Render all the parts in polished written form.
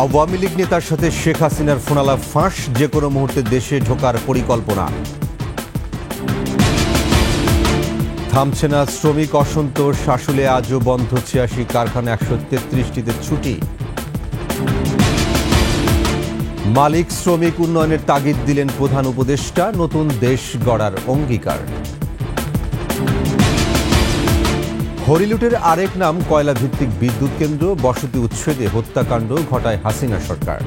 আওয়ামী লীগ নেতার সাথে শেখ হাসিনার ফোনালাপ ফাঁস, যে কোনো মুহূর্তে দেশে ঢোকার পরিকল্পনা। থামছে না শ্রমিক অসন্তোষ, আসলে আজও বন্ধ ৮৬ কারখানা, ১৩৩টিতে ছুটি। মালিক শ্রমিক উন্নয়নের তাগিদ দিলেন প্রধান উপদেষ্টা, নতুন দেশ গড়ার অঙ্গীকার। হরিলুটের আরেক নাম কয়লা ভিত্তিক বিদ্যুৎ কেন্দ্র, বসতি উচ্ছেদে হত্যাকাণ্ড ঘটায় হাসিনা সরকার।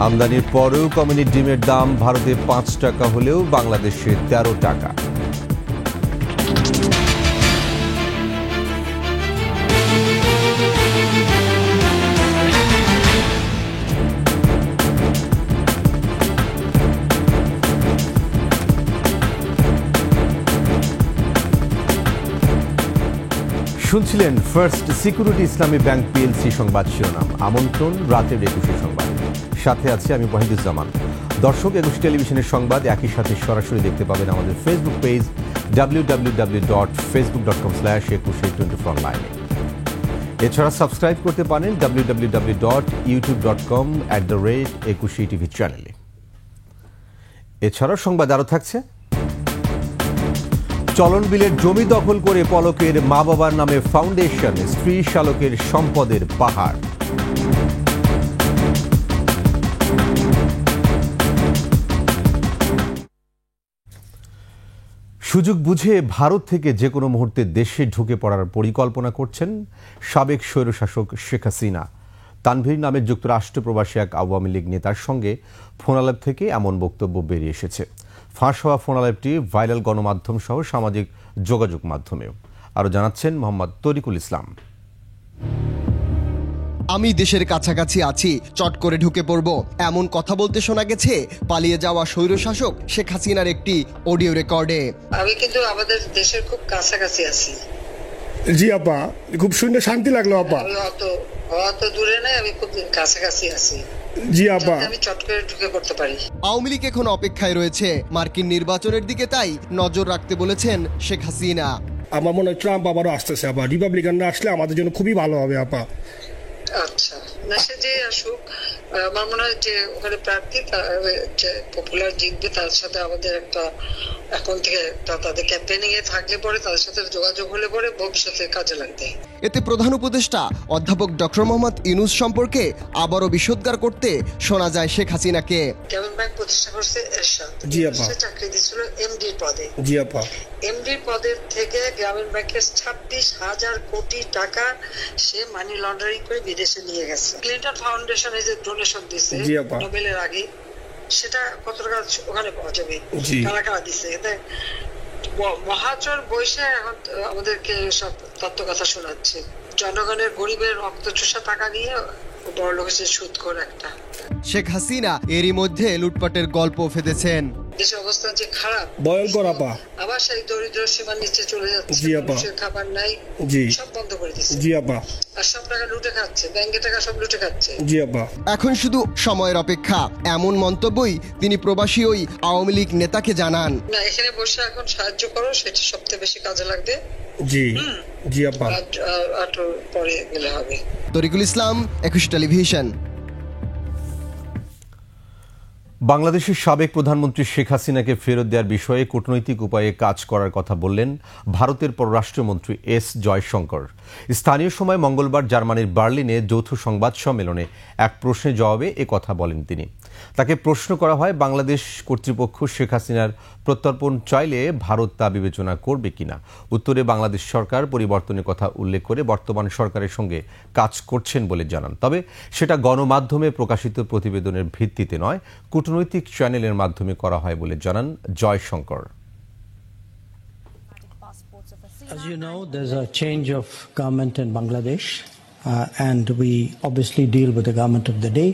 আমদানির পরেও কমেনি ডিমের দাম, ভারতে ৫ টাকা হলেও বাংলাদেশে ১৩ টাকা। শুনছিলেন ফার্স্ট সিকিউরিটি ইসলামী ব্যাংক পিএলসি সংবাদ শিরোনাম। আমন্ত্রণ রাতের ২১ সংবাদ, সাথে আছে আমি ওয়াহিদুজ্জামান। দর্শক, ২১ টেলিভিশনের সংবাদ একই সাথে সরাসরি দেখতে পাবেন আমাদের ফেসবুক পেজ www.facebook.com/2124online। এছাড়া সাবস্ক্রাইব করতে পারেন www.youtube.com/21TV চ্যানেলে। এছাড়াও সংবাদ আরও থাকছে। চলন বিলের জমি দখল করে পলকের মা বাবার নামে ফাউন্ডেশন, স্ত্রী শালকের সম্পদের পাহাড়। সুযোগ বুঝে ভারত থেকে যে কোনো মুহূর্তে দেশে ঢুকে পড়ার পরিকল্পনা করছেন সাবেক স্বৈরশাসক শেখ হাসিনা। তানভীর নামের যুক্তরাষ্ট্র প্রবাসী এক আওয়ামী লীগ নেতার সঙ্গে ফোনালাপ থেকে এমন বক্তব্য বেরিয়ে এসেছে। ফাঁস হওয়া ফোনালাপটি ভাইরাল গণমাধ্যম সহ সামাজিক যোগাযোগ মাধ্যমেও। আরও জানাচ্ছেন মোহাম্মদ তরিকুল ইসলাম। আমি দেশের কাছাকাছি আছি, চট করে ঢুকে পড়ব, এমন কথা বলতে শোনা গেছে পালিয়ে যাওয়া স্বৈরশাসক শেখ হাসিনার একটি অডিও রেকর্ডে। আমি কিন্তু আমাদের দেশের খুব কাছাকাছি আছি। জি আপা, খুব শুনে শান্তি লাগলো আপা। অত দূরে নাই, আমি খুব কাছাকাছি আছি। জি আপা, আমি চট করে ঢুকে পড়তে পারি। আওয়ামী লীগ এখন অপেক্ষায় রয়েছে মার্কিন নির্বাচনের দিকে, তাই নজর রাখতে বলেছেন শেখ হাসিনা। আমার মনে হয় ট্রাম্প আবারও আসতেছে আপা, রিপাবলিকানরা আসলে আমাদের জন্য খুবই ভালো হবে আপা। আচ্ছা, না সে যে আসুক, আমার মনে হয় যে ওখানে প্রার্থী যে পপুলার জিতবে, তার সাথে আমাদের একটা এখন থেকে তাদের ক্যাম্পেইনিং এ থাকলে পরে, তাদের সাথে যোগাযোগ হলে পরে ভবিষ্যতে কাজে লাগবে। এতে প্রধান উপদেষ্টা অধ্যাপক ডক্টর মোহাম্মদ ইউনূস সম্পর্কে আবারও বিষোদ্গার করতে শোনা যায় শেখ হাসিনাকে। গ্রামীণ ব্যাংক প্রতিষ্ঠা করছে এরশাদ, জি আপা, সে চাকরি দিয়েছিল এমডির পদে। জি আপা, এমডির পদের থেকে গ্রামীণ ব্যাংকের ২৬,০০০ কোটি টাকা সে মানি লন্ডারিং করে বিদেশে নিয়ে গেছে। ক্লিন্টন ফাউন্ডেশনে যে ডোনেশন দিচ্ছে নোবেলের আগে, সেটা কত টাকা ওখানে পাওয়া যাবে, কারা কারা দিচ্ছে। মহাচর বৈশে এখন আমাদেরকে সব তত্ত্ব কথা শোনাচ্ছে। জনগণের গরিবের রক্ত চোষা টাকা নিয়ে বড় লোক হচ্ছে সুদখোর একটা। শেখ হাসিনা এরই মধ্যে লুটপাটের গল্প ফেঁদেছেন। দেশের অবস্থা যে খারাপ, ভয়ঙ্কর আপা, আবার সেই দরিদ্র সীমার নিচে চলে যাচ্ছে। জি আপা, খাবার নাই, জি সব বন্ধ করে দিচ্ছে। জি আপা, আর সব টাকা লুটে খাচ্ছে, ব্যাংকের টাকা সব লুটে খাচ্ছে। জি আপা, এখন শুধু সময়ের অপেক্ষা, এমন মন্তব্যই তিনি প্রবাসী ওই আওয়ামী লীগ নেতাকে জানান। না, এখানে বসে এখন সাহায্য করো, সেটা সবচেয়ে বেশি কাজে লাগবে। জি জি আপা, আর পরে গেলে হবে। তরিকুল ইসলাম, ২১ টেলিভিশন। বাংলাদেশের সাবেক প্রধানমন্ত্রী শেখ হাসিনাকে ফেরত দেওয়ার বিষয়ে কূটনৈতিক উপায়ে কাজ করার কথা বললেন ভারতের পররাষ্ট্রমন্ত্রী এস জয়শঙ্কর। স্থানীয় সময় মঙ্গলবার জার্মানির বার্লিনে যৌথ সংবাদ সম্মেলনে এক প্রশ্নের জবাবে কথা বলেন তিনি। তাকে প্রশ্ন করা হয়, বাংলাদেশ কর্তৃপক্ষ শেখ হাসিনার প্রত্যর্পণ চাইলে ভারত তা বিবেচনা করবে কিনা। উত্তরে বাংলাদেশ সরকার পরিবর্তনের কথা উল্লেখ করে বর্তমান সরকারের সঙ্গে কাজ করছেন বলে জানান, তবে সেটা গণমাধ্যমে প্রকাশিত প্রতিবেদনের ভিত্তিতে নয়, কূটনৈতিক চ্যানেলের মাধ্যমে করা হয় বলে জানান Jaishankar. As you know, there's a change of government in Bangladesh, and we obviously deal with the government of the day.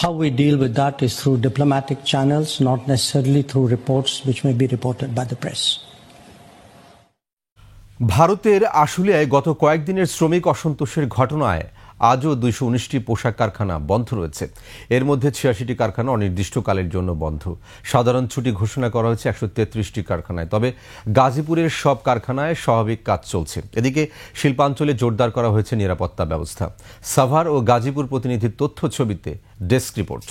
How we deal with that is through diplomatic channels, not necessarily through reports which may be reported by the press. ভারতের আশুলিয়ায় গত কয়েকদিনের শ্রমিক অসন্তোষের ঘটনায় আজও 219টি পোশাক কারখানা বন্ধ রয়েছে। এর মধ্যে 86টি কারখানা অনির্দিষ্টকালের জন্য বন্ধ। সাধারণ ছুটি ঘোষণা করা হয়েছে 133টি কারখানায়। তবে গাজীপুরের সব কারখানায় স্বাভাবিক কাজ চলছে। এদিকে শিল্পাঞ্চলে জোরদার করা হয়েছে নিরাপত্তা ব্যবস্থা। সাভার ও গাজীপুর প্রতিনিধির তথ্য ছবিতে ডেস্ক রিপোর্ট।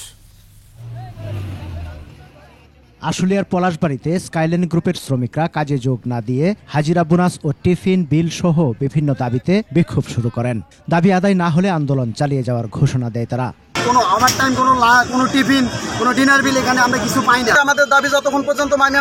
আশুলিয়ার পলাশবাড়ীতে স্কাইলাইন গ্রুপের শ্রমিকরা কাজে যোগ না দিয়ে হাজিরা বোনাস ও টিফিন বিল সহ বিভিন্ন দাবিতে বিক্ষোভ শুরু করেন। দাবি আদায় না হলে আন্দোলন চালিয়ে যাওয়ার ঘোষণা দেয় তারা। কোনো ওভারটাইম, কোনো টিফিন, কোনো ডিনার বিল এখানে আমরা কিছু পাই না। আমাদের দাবি যতক্ষণ পর্যন্ত মান্য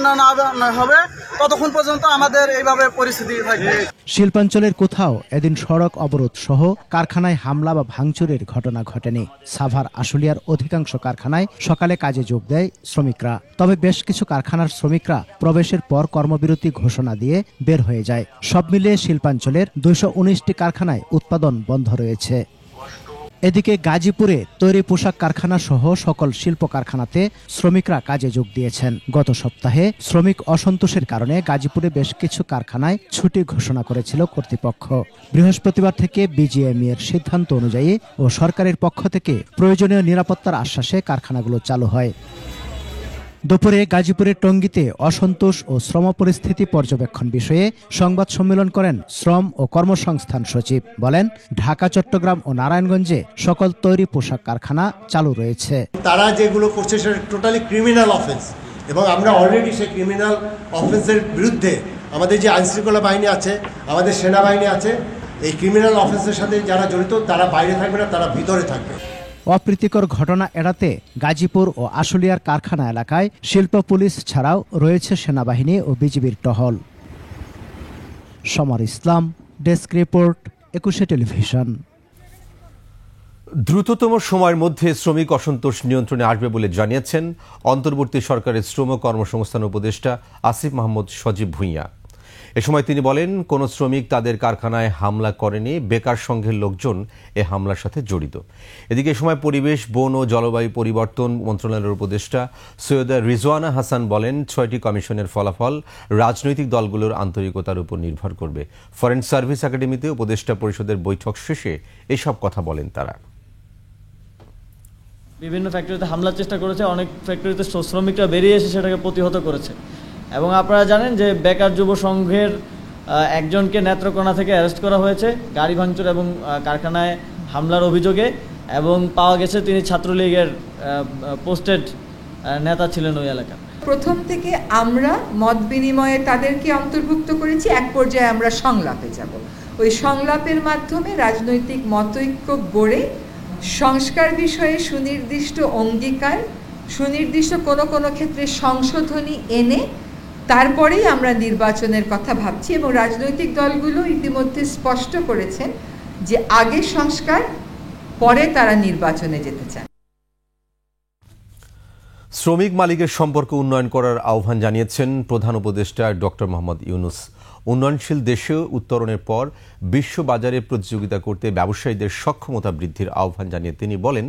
না হবে ততক্ষণ পর্যন্ত আমাদের এইভাবে পরিস্থিতি থাকবে। শিল্পাঞ্চলের কোথাও এদিন সড়ক অবরোধ সহ কারখানায় হামলা বা ভাঙচুরের ঘটনা ঘটেনি। সাভার আশুলিয়ার অধিকাংশ কারখানায় সকালে কাজে যোগ দেয় শ্রমিকরা। তবে বেশ কিছু কারখানার শ্রমিকরা প্রবেশের পর কর্মবিরতি ঘোষণা দিয়ে বের হয়ে যায়। সব মিলিয়ে শিল্পাঞ্চলের 219টি কারখানায় উৎপাদন বন্ধ রয়েছে। এদিকে গাজীপুরে তৈরি পোশাক কারখানা সহ সকল শিল্প কারখানাতে শ্রমিকরা কাজে যোগ দিয়েছেন। গত সপ্তাহে শ্রমিক অসন্তোষের কারণে গাজীপুরে বেশ কিছু কারখানায় ছুটি ঘোষণা করেছিল কর্তৃপক্ষ। বৃহস্পতিবার থেকে বিজিএমই এর সিদ্ধান্ত অনুযায়ী ও সরকারের পক্ষ থেকে প্রয়োজনীয় নিরাপত্তার আশ্বাসে কারখানাগুলো চালু হয়। দুপুরে গাজীপুরের টঙ্গীতে অসন্তোষ ও শ্রম পরিস্থিতি পর্যবেক্ষণ বিষয়ে সংবাদ সম্মেলন করেন শ্রম ও কর্মসংস্থান সচিব। বলেন, ঢাকা, চট্টগ্রাম ও নারায়ণগঞ্জে সকল তৈরি পোশাক কারখানা চালু রয়েছে। তারা যেগুলো করছে সেটা টোটালি ক্রিমিনাল অফেন্স, এবং আমরা অলরেডি সেই ক্রিমিনাল অফেন্সের বিরুদ্ধে আমাদের যে আইনশৃঙ্খলা বাহিনী আছে, আমাদের সেনাবাহিনী আছে, এই ক্রিমিনাল অফেন্সের সাথে যারা জড়িত তারা বাইরে থাকবে না, তারা ভিতরে থাকবে। অপ্রীতিকর ঘটনা এড়াতে গাজীপুর ও আশুলিয়ার কারখানা এলাকায় শিল্প পুলিশ ছাড়াও রয়েছে সেনাবাহিনী ও বিজিবির টহল। সমর ইসলাম, ডেস্ক রিপোর্ট, 21 টেলিভিশন। দ্রুততম সময়ের মধ্যে শ্রমিক অসন্তোষ নিয়ন্ত্রণে আসবে বলে জানিয়েছেন অন্তর্বর্তী সরকারের শ্রম কর্মসংস্থান উপদেষ্টা আসিফ মাহমুদ সজীব ভুঁইয়া। এ সময় তিনি বলেন, কোনো শ্রমিক তাদের কারখানায় হামলা করেনি, বেকার সংঘের লোকজন এ হামলার সাথে জড়িত। এদিকে এ সময় পরিবেশ, বন ও জলবায়ু পরিবর্তন মন্ত্রণালয়ের উপদেষ্টা সৈয়দা রিজওয়ানা হাসান বলেন, 6টি কমিশনের ফলাফল রাজনৈতিক দলগুলোর আন্তরিকতার উপর নির্ভর করবে। ফরেন সার্ভিস একাডেমিতে উপদেষ্টা পরিষদের বৈঠক শেষে এসব কথা বলেন তারা। বিভিন্ন ফ্যাক্টরিতে হামলার চেষ্টা করেছে, অনেক ফ্যাক্টরিতে শ্রমিকরা বেরিয়ে এসে সেটাকে প্রতিহত করেছে। এবং আপনারা জানেন যে বেকার যুব সংঘের একজনকে নেত্রকোনা থেকে অ্যারেস্ট করা হয়েছে গাড়ি ভাঙচুর এবং কারখানায় হামলার অভিযোগে, এবং পাওয়া গেছে তিনি ছাত্রলীগের পোস্টেড নেতা ছিলেন ওই এলাকার। প্রথম থেকে আমরা মত বিনিময়ে তাদেরকে অন্তর্ভুক্ত করেছি। এক পর্যায়ে আমরা সংলাপে যাব। ওই সংলাপের মাধ্যমে রাজনৈতিক মতৈক্য গড়ে সংস্কার বিষয়ে সুনির্দিষ্ট অঙ্গীকার, সুনির্দিষ্ট কোনো ক্ষেত্রে সংশোধনী এনে তারপরেই আমরা নির্বাচনের কথা ভাবছি। এবং রাজনৈতিক দলগুলো ইতিমধ্যে স্পষ্ট করেছেন যে আগে সংস্কার, পরে তারা নির্বাচনে যেতে চান। শ্রমিক মালিকের সম্পর্ক উন্নয়ন করার আহ্বান জানিয়েছেন প্রধান উপদেষ্টা ডক্টর মোহাম্মদ ইউনূস। উন্নয়নশীল দেশে উত্তরণের পর বিশ্ব বাজারে প্রতিযোগিতা করতে ব্যবসায়ীদের সক্ষমতা বৃদ্ধির আহ্বান জানিয়ে তিনি বলেন,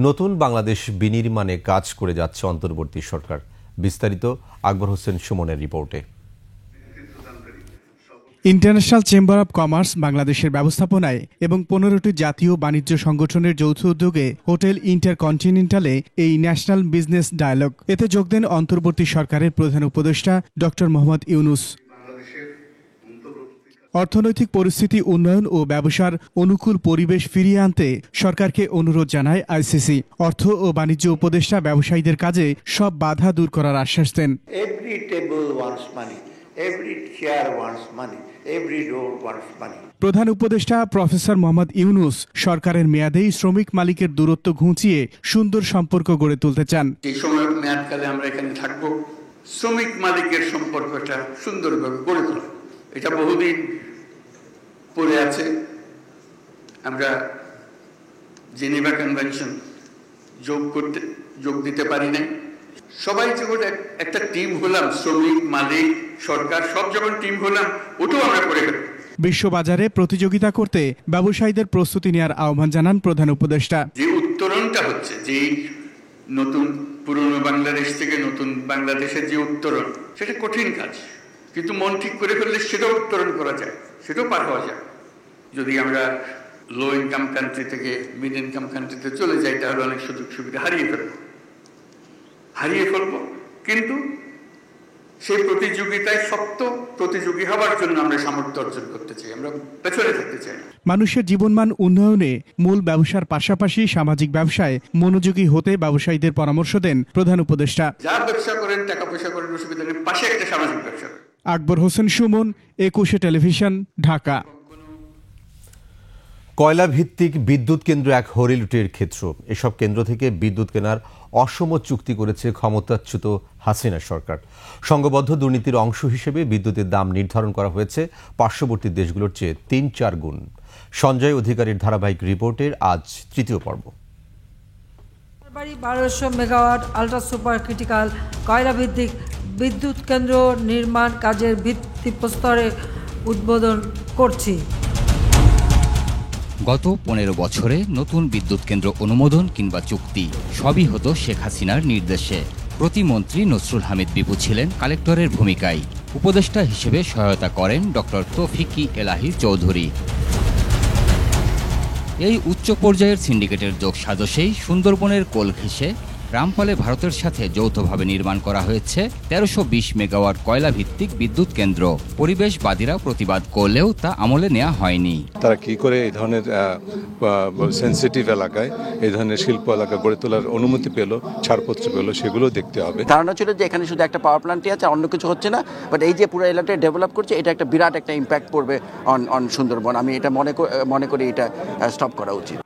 নতুন বাংলাদেশ বিনির্মাণে কাজ করে যাচ্ছে অন্তর্বর্তী সরকার। বিস্তারিত আকবর হোসেন সুমনের রিপোর্টে। ইন্টারন্যাশনাল চেম্বার অব কমার্স বাংলাদেশের ব্যবস্থাপনায় এবং 15টি জাতীয় বাণিজ্য সংগঠনের যৌথ উদ্যোগে হোটেল ইন্টারকন্টিনেন্টালে এই ন্যাশনাল বিজনেস ডায়ালগ। এতে যোগ দেন অন্তর্বর্তী সরকারের প্রধান উপদেষ্টা ডক্টর মোহাম্মদ ইউনূস। অর্থনৈতিক পরিস্থিতি উন্নয়ন ও ব্যবসার অনুকূল পরিবেশ ফিরিয়ে আনতে সরকারকে অনুরোধ জানায় আইসিসি। অর্থ ও বাণিজ্য উপদেষ্টা ব্যবসায়ীদের কাজে সব বাধা দূর করার আশ্বাস দেন। প্রধান উপদেষ্টা প্রফেসর মোহাম্মদ ইউনূস সরকারের মেয়াদেই শ্রমিক মালিকের দূরত্ব ঘুঁচিয়ে সুন্দর সম্পর্ক গড়ে তুলতে চান। এই সময়ের মেয়াদকালে আমরা এখানে থাকব, শ্রমিক মালিকের সম্পর্কটা সুন্দরভাবে গড়ে তোলা, এটা বহুদিন পড়ে আছে। আমরা জেনেভা কনভেনশন যোগ দিতে পারি নাই। সবাই যখন একটা টিম হলাম, শ্রমিক মালিক সরকার সব যখন টিম হলাম, ওটাও আমরা করে গেলাম। বিশ্ববাজারে প্রতিযোগিতা করতে ব্যবসায়ীদের প্রস্তুতি নেওয়ার আহ্বান জানান প্রধান উপদেষ্টা। যে উত্তরণটা হচ্ছে, যে নতুন পুরনো বাংলাদেশ থেকে নতুন বাংলাদেশের যে উত্তরণ, সেটা কঠিন কাজ, কিন্তু মন ঠিক করে ফেললে সেটাও উত্তরণ করা যায়, সেটাও পার হওয়া যায়। যদি আমরা লো ইনকাম কান্ট্রি থেকে মিড ইনকাম কান্ট্রিতে চলে যাই, তাহলে অনেক সুযোগ সুবিধা হারিয়ে ফেলবো। কিন্তু সেই প্রতিযোগিতায় শক্ত প্রতিযোগী হবার জন্য আমরা সামর্থ্য অর্জন করতে চাই, আমরা পেছনে থাকতে চাই। মানুষের জীবনমান উন্নয়নে মূল ব্যবসার পাশাপাশি সামাজিক ব্যবসায় মনোযোগী হতে ব্যবসায়ীদের পরামর্শ দেন প্রধান উপদেষ্টা। যা ব্যবসা করেন, টাকা পয়সা করেন, অসুবিধা নেই, পাশে একটা সামাজিক ব্যবসা। আকবর হোসেন সুমন, 21 টেলিভিশন, ঢাকা। কয়লা ভিত্তিক বিদ্যুৎ কেন্দ্র এক হরিলুটের ক্ষেত্র। এসব কেন্দ্র থেকে বিদ্যুৎ কেনার অসম চুক্তি করেছে ক্ষমতাচ্যুত হাসিনা সরকার। সংঘবদ্ধ দুর্নীতির অংশ হিসেবে বিদ্যুতের দাম নির্ধারণ করা হয়েছে পার্শ্ববর্তী দেশগুলোর চেয়ে 3-4 গুণ। সঞ্জয় অধিকারীর ধারাবাহিক রিপোর্টের আজ তৃতীয় পর্ব। 1200 মেগাওয়াট আল্ট্রা সুপার ক্রিটিক্যাল কয়লা ভিত্তিক বিদ্যুৎ কেন্দ্র নির্মাণ কাজের ভিত্তিপ্রস্তরে উদ্বোধন করছি। গত 15 বছরে নতুন বিদ্যুৎ কেন্দ্র অনুমোদন কিংবা চুক্তি সবই হতো শেখ হাসিনার নির্দেশে। প্রতিমন্ত্রী নসরুল হামিদ বিপু ছিলেন কালেক্টরের ভূমিকায়। উপদেষ্টা হিসেবে সহায়তা করেন ডক্টর তৌফিকি এলাহি চৌধুরী। এই উচ্চ পর্যায়ের সিন্ডিকেটের যোগ সাজসেই সুন্দরবনের কোল ঘেঁষে রামপালে ভারতের সাথে যৌথভাবে নির্মাণ করা হয়েছে 1320 মেগাওয়াট কয়লা ভিত্তিক বিদ্যুৎ কেন্দ্র। পরিবেশবাদীরা প্রতিবাদ করলেও তা আমলে নেওয়া হয়নি। তারা কি করে এই ধরনের সেন্সিটিভ এলাকায় এই ধরনের শিল্প এলাকা গড়ে তোলার অনুমতি পেল, ছাড়পত্র পেল, সেগুলো দেখতে হবে। ধারণা ছিল যে এখানে শুধু একটা পাওয়ার প্ল্যান্টই আছে, অন্য কিছু হচ্ছে না, বাট এই যে পুরো এলাকাটা ডেভেলপ করছে, এটা একটা বিরাট একটা ইম্প্যাক্ট পড়বে অন সুন্দরবন। আমি এটা মনে করি এটা স্টপ করা উচিত।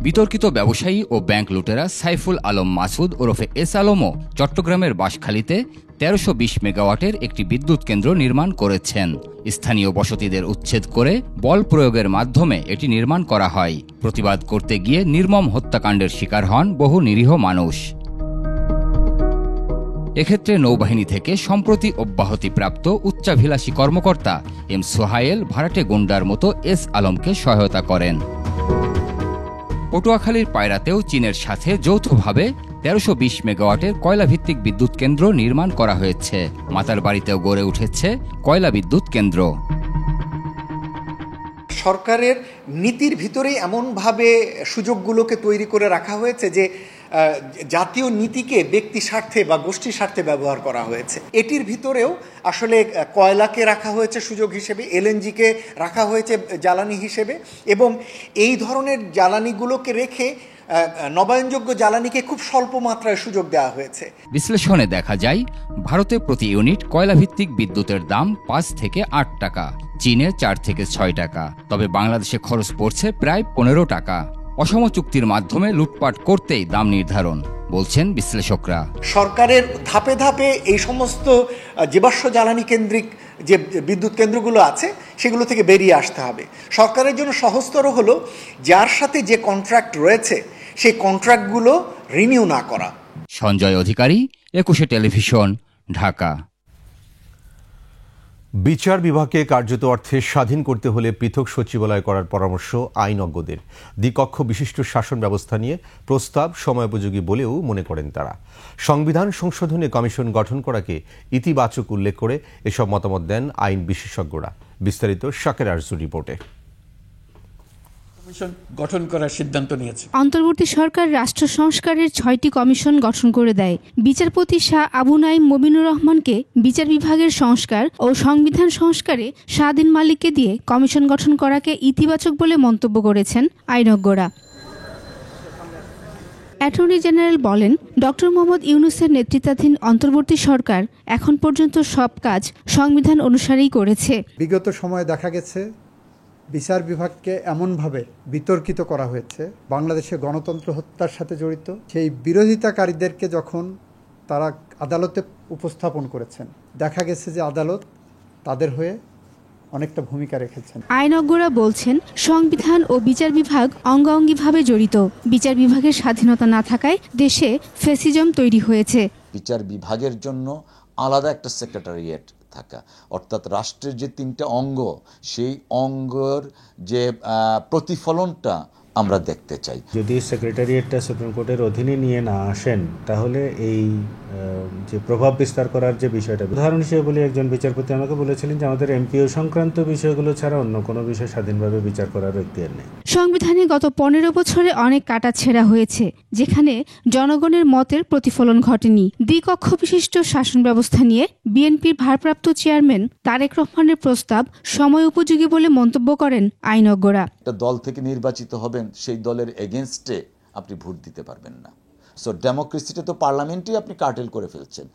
বিতর্কিত ব্যবসায়ী ও ব্যাংক লুটেরা সাইফুল আলম মাসুদ ওরফে এস আলমও চট্টগ্রামের বাঁশখালীতে 1320 মেগাওয়াটের একটি বিদ্যুৎ কেন্দ্র নির্মাণ করেছেন। স্থানীয় বসতিদের উচ্ছেদ করে বল প্রয়োগের মাধ্যমে এটি নির্মাণ করা হয়। প্রতিবাদ করতে গিয়ে নির্মম হত্যাকাণ্ডের শিকার হন বহু নিরীহ মানুষ। এক্ষেত্রে নৌবাহিনী থেকে সম্প্রতি অব্যাহতিপ্রাপ্ত উচ্চাভিলাষী কর্মকর্তা এম সোহায়েল ভাড়াটে গুন্ডার মতো এস আলমকে সহায়তা করেন। পটুয়াখালীর পায়রাতেও চীনের সাথে যৌথভাবে 1320 মেগাওয়াটের কয়লাভিত্তিক বিদ্যুৎ কেন্দ্র নির্মাণ করা হয়েছে। মাতারবাড়িতেও গড়ে উঠেছে কয়লা বিদ্যুৎ কেন্দ্র। সরকারের নীতির ভিতরেই এমনভাবে সুযোগগুলোকে তৈরি করে রাখা হয়েছে যে জাতীয় নীতিকে ব্যক্তি স্বার্থে বা গোষ্ঠী স্বার্থে ব্যবহার করা হয়েছে। এটির ভিতরেও আসলে কয়লাকে রাখা হয়েছে সুযোগ হিসেবে, এলএনজিকে রাখা হয়েছে জ্বালানি হিসেবে, এবং এই ধরনের জ্বালানিগুলোকে রেখে নবায়নযোগ্য জ্বালানিকে খুব স্বল্প মাত্রায় সুযোগ দেওয়া হয়েছে। বিশ্লেষণে দেখা যায় ভারতে প্রতি ইউনিট কয়লাভিত্তিক বিদ্যুতের দাম 5 থেকে 8 টাকা, চীনে 4 থেকে 6 টাকা, তবে বাংলাদেশে খরচ পড়ছে প্রায় 15 টাকা। অসম চুক্তির মাধ্যমে লুটপাট করতেই দাম নির্ধারণ বলছেন বিশ্লেষকরা। সরকারের ধাপে ধাপে এই সমস্ত জীবাশ্ম জ্বালানি কেন্দ্রিক যে বিদ্যুৎ কেন্দ্রগুলো আছে সেগুলো থেকে বেরিয়ে আসতে হবে। সরকারের জন্য সহজতর হলো যার সাথে যে কন্ট্রাক্ট রয়েছে সেই কন্ট্রাক্টগুলো রিনিউ না করা। সঞ্জয় অধিকারী, 21 টেলিভিশন, ঢাকা। বিচার বিভাগকে কার্যত অর্থে স্বাধীন করতে হলে পৃথক সচিবালয় করার পরামর্শ আইনজ্ঞদের। দ্বিকক্ষ বিশিষ্ট শাসন ব্যবস্থা নিয়ে প্রস্তাব সময়োপযোগী বলেও মনে করেন তারা। সংবিধান সংশোধনে কমিশন গঠন করাকে ইতিবাচক উল্লেখ করে এসব মতামত দেন আইন বিশেষজ্ঞরা। বিস্তারিত শাকের আরজুর রিপোর্টে। গঠন করার সিদ্ধান্ত নিয়েছে। অন্তর্বর্তী সরকার রাষ্ট্র সংস্কারের 6টি কমিশন গঠন করে দেয়। বিচারপতি শাহ আবু নাঈম মমিনুর রহমানকে বিচার বিভাগের সংস্কার ও সংবিধান সংস্কারে শাহদিন মালিককে দিয়ে কমিশন গঠন করাকে ইতিবাচক বলে মন্তব্য করেছেন আইনজ্ঞরা। অ্যাটর্নি জেনারেল বলেন, ডক্টর মোহাম্মদ ইউনূসের নেতৃত্বাধীন অন্তর্বর্তী সরকার এখন পর্যন্ত সব কাজ সংবিধান অনুসারেই করেছে। বিগত সময়ে দেখা গেছে বিচার বিভাগকে এমনভাবে বিতর্কিত করা হয়েছে, বাংলাদেশে গণতন্ত্র হত্যার সাথে জড়িত সেই বিরোধিতাকারীদেরকে যখন তারা আদালতে উপস্থাপন করেছেন, দেখা গেছে যে আদালত তাদের হয়ে অনেকটা ভূমিকা রেখেছেন। আইনজ্ঞরা বলছেন, সংবিধান ও বিচার বিভাগ অঙ্গাঙ্গিভাবে জড়িত। বিচার বিভাগের স্বাধীনতা না থাকায় দেশে ফ্যাসিজম তৈরি হয়েছে। বিচার বিভাগের জন্য আলাদা একটা সেক্রেটারিয়েট থাকা, অর্থাৎ রাষ্ট্রের যে 3টা অঙ্গ, সেই অঙ্গের যে প্রতিফলনটা আমরা দেখতে চাই। যদি সেক্রেটারিয়েটটা সুপ্রিম কোর্টের অধীনে নিয়ে না আসেন, তাহলে এই যে প্রভাব বিস্তার করার যে বিষয়টা, উদাহরণ হিসেবে বলি, একজন বিচারপতি আমাকে বলেছিলেন যে আমাদের এমপিও সংক্রান্ত বিষয়গুলো ছাড়া অন্য কোনো বিষয় স্বাধীনভাবে বিচার করার এখতিয়ার নেই। সংবিধানে গত 15 বছরে অনেক কাটাছেঁড়া হয়েছে, যেখানে জনগণের মতের প্রতিফলন ঘটেনি। দ্বিকক্ষ বিশিষ্ট শাসন ব্যবস্থা নিয়ে বিএনপির ভারপ্রাপ্ত চেয়ারম্যান তারেক রহমানের প্রস্তাব সময় উপযোগী বলে মন্তব্য করেন আইনজ্ঞরা। একটা দল থেকে নির্বাচিত হবেন, সেই দলের এগেনস্টে আপনি ভোট দিতে পারবেন না। সো ডেমোক্রেসিতে তো পার্লামেন্টই আপনি কার্টেল করে ফেলছেন,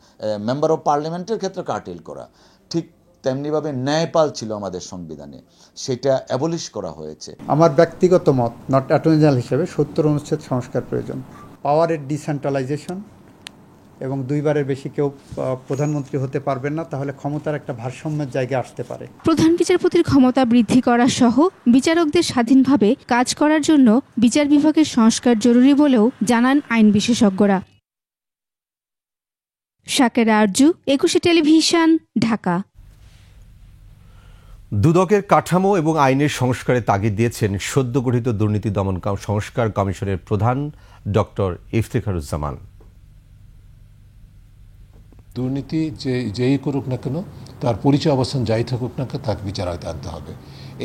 মেম্বার অফ পার্লামেন্টের ক্ষেত্রে কার্টেল করা। ঠিক তেমনিভাবে ন্যায়পাল ছিল আমাদের সংবিধানে, সেটা অ্যাবলিশ করা হয়েছে। আমার ব্যক্তিগত মত, নট অ্যাটর্নি জেনারেল হিসেবে, 70 অনুচ্ছেদ সংস্কার প্রয়োজন। পাওয়ারের ডিসেন্ট্রালাইজেশন, এবং 2বারের বেশি কেউ প্রধানমন্ত্রী হতে পারবেন না, তাহলে ক্ষমতার একটা ভারসাম্যের জায়গায় আসতে পারে। প্রধান বিচারপতির ক্ষমতা বৃদ্ধি করা সহ বিচারকদের স্বাধীনভাবে কাজ করার জন্য বিচার বিভাগের সংস্কার জরুরি বলেও জানান আইন বিশেষজ্ঞরা। শাকেরা আরজু, 21 টেলিভিশন, ঢাকা। দুদকের কাঠামো এবং আইনের সংস্কারে তাগিদ দিয়েছেন সদ্য গঠিত দুর্নীতি দমন সংস্কার কমিশনের প্রধান ডক্টর ইফতেখারুজ্জামান। দুর্নীতি যেই করুক না কেন, তার পরিচয় অবস্থান যাই থাকুক না কেন, তাকে বিচার আয়তে আনতে হবে।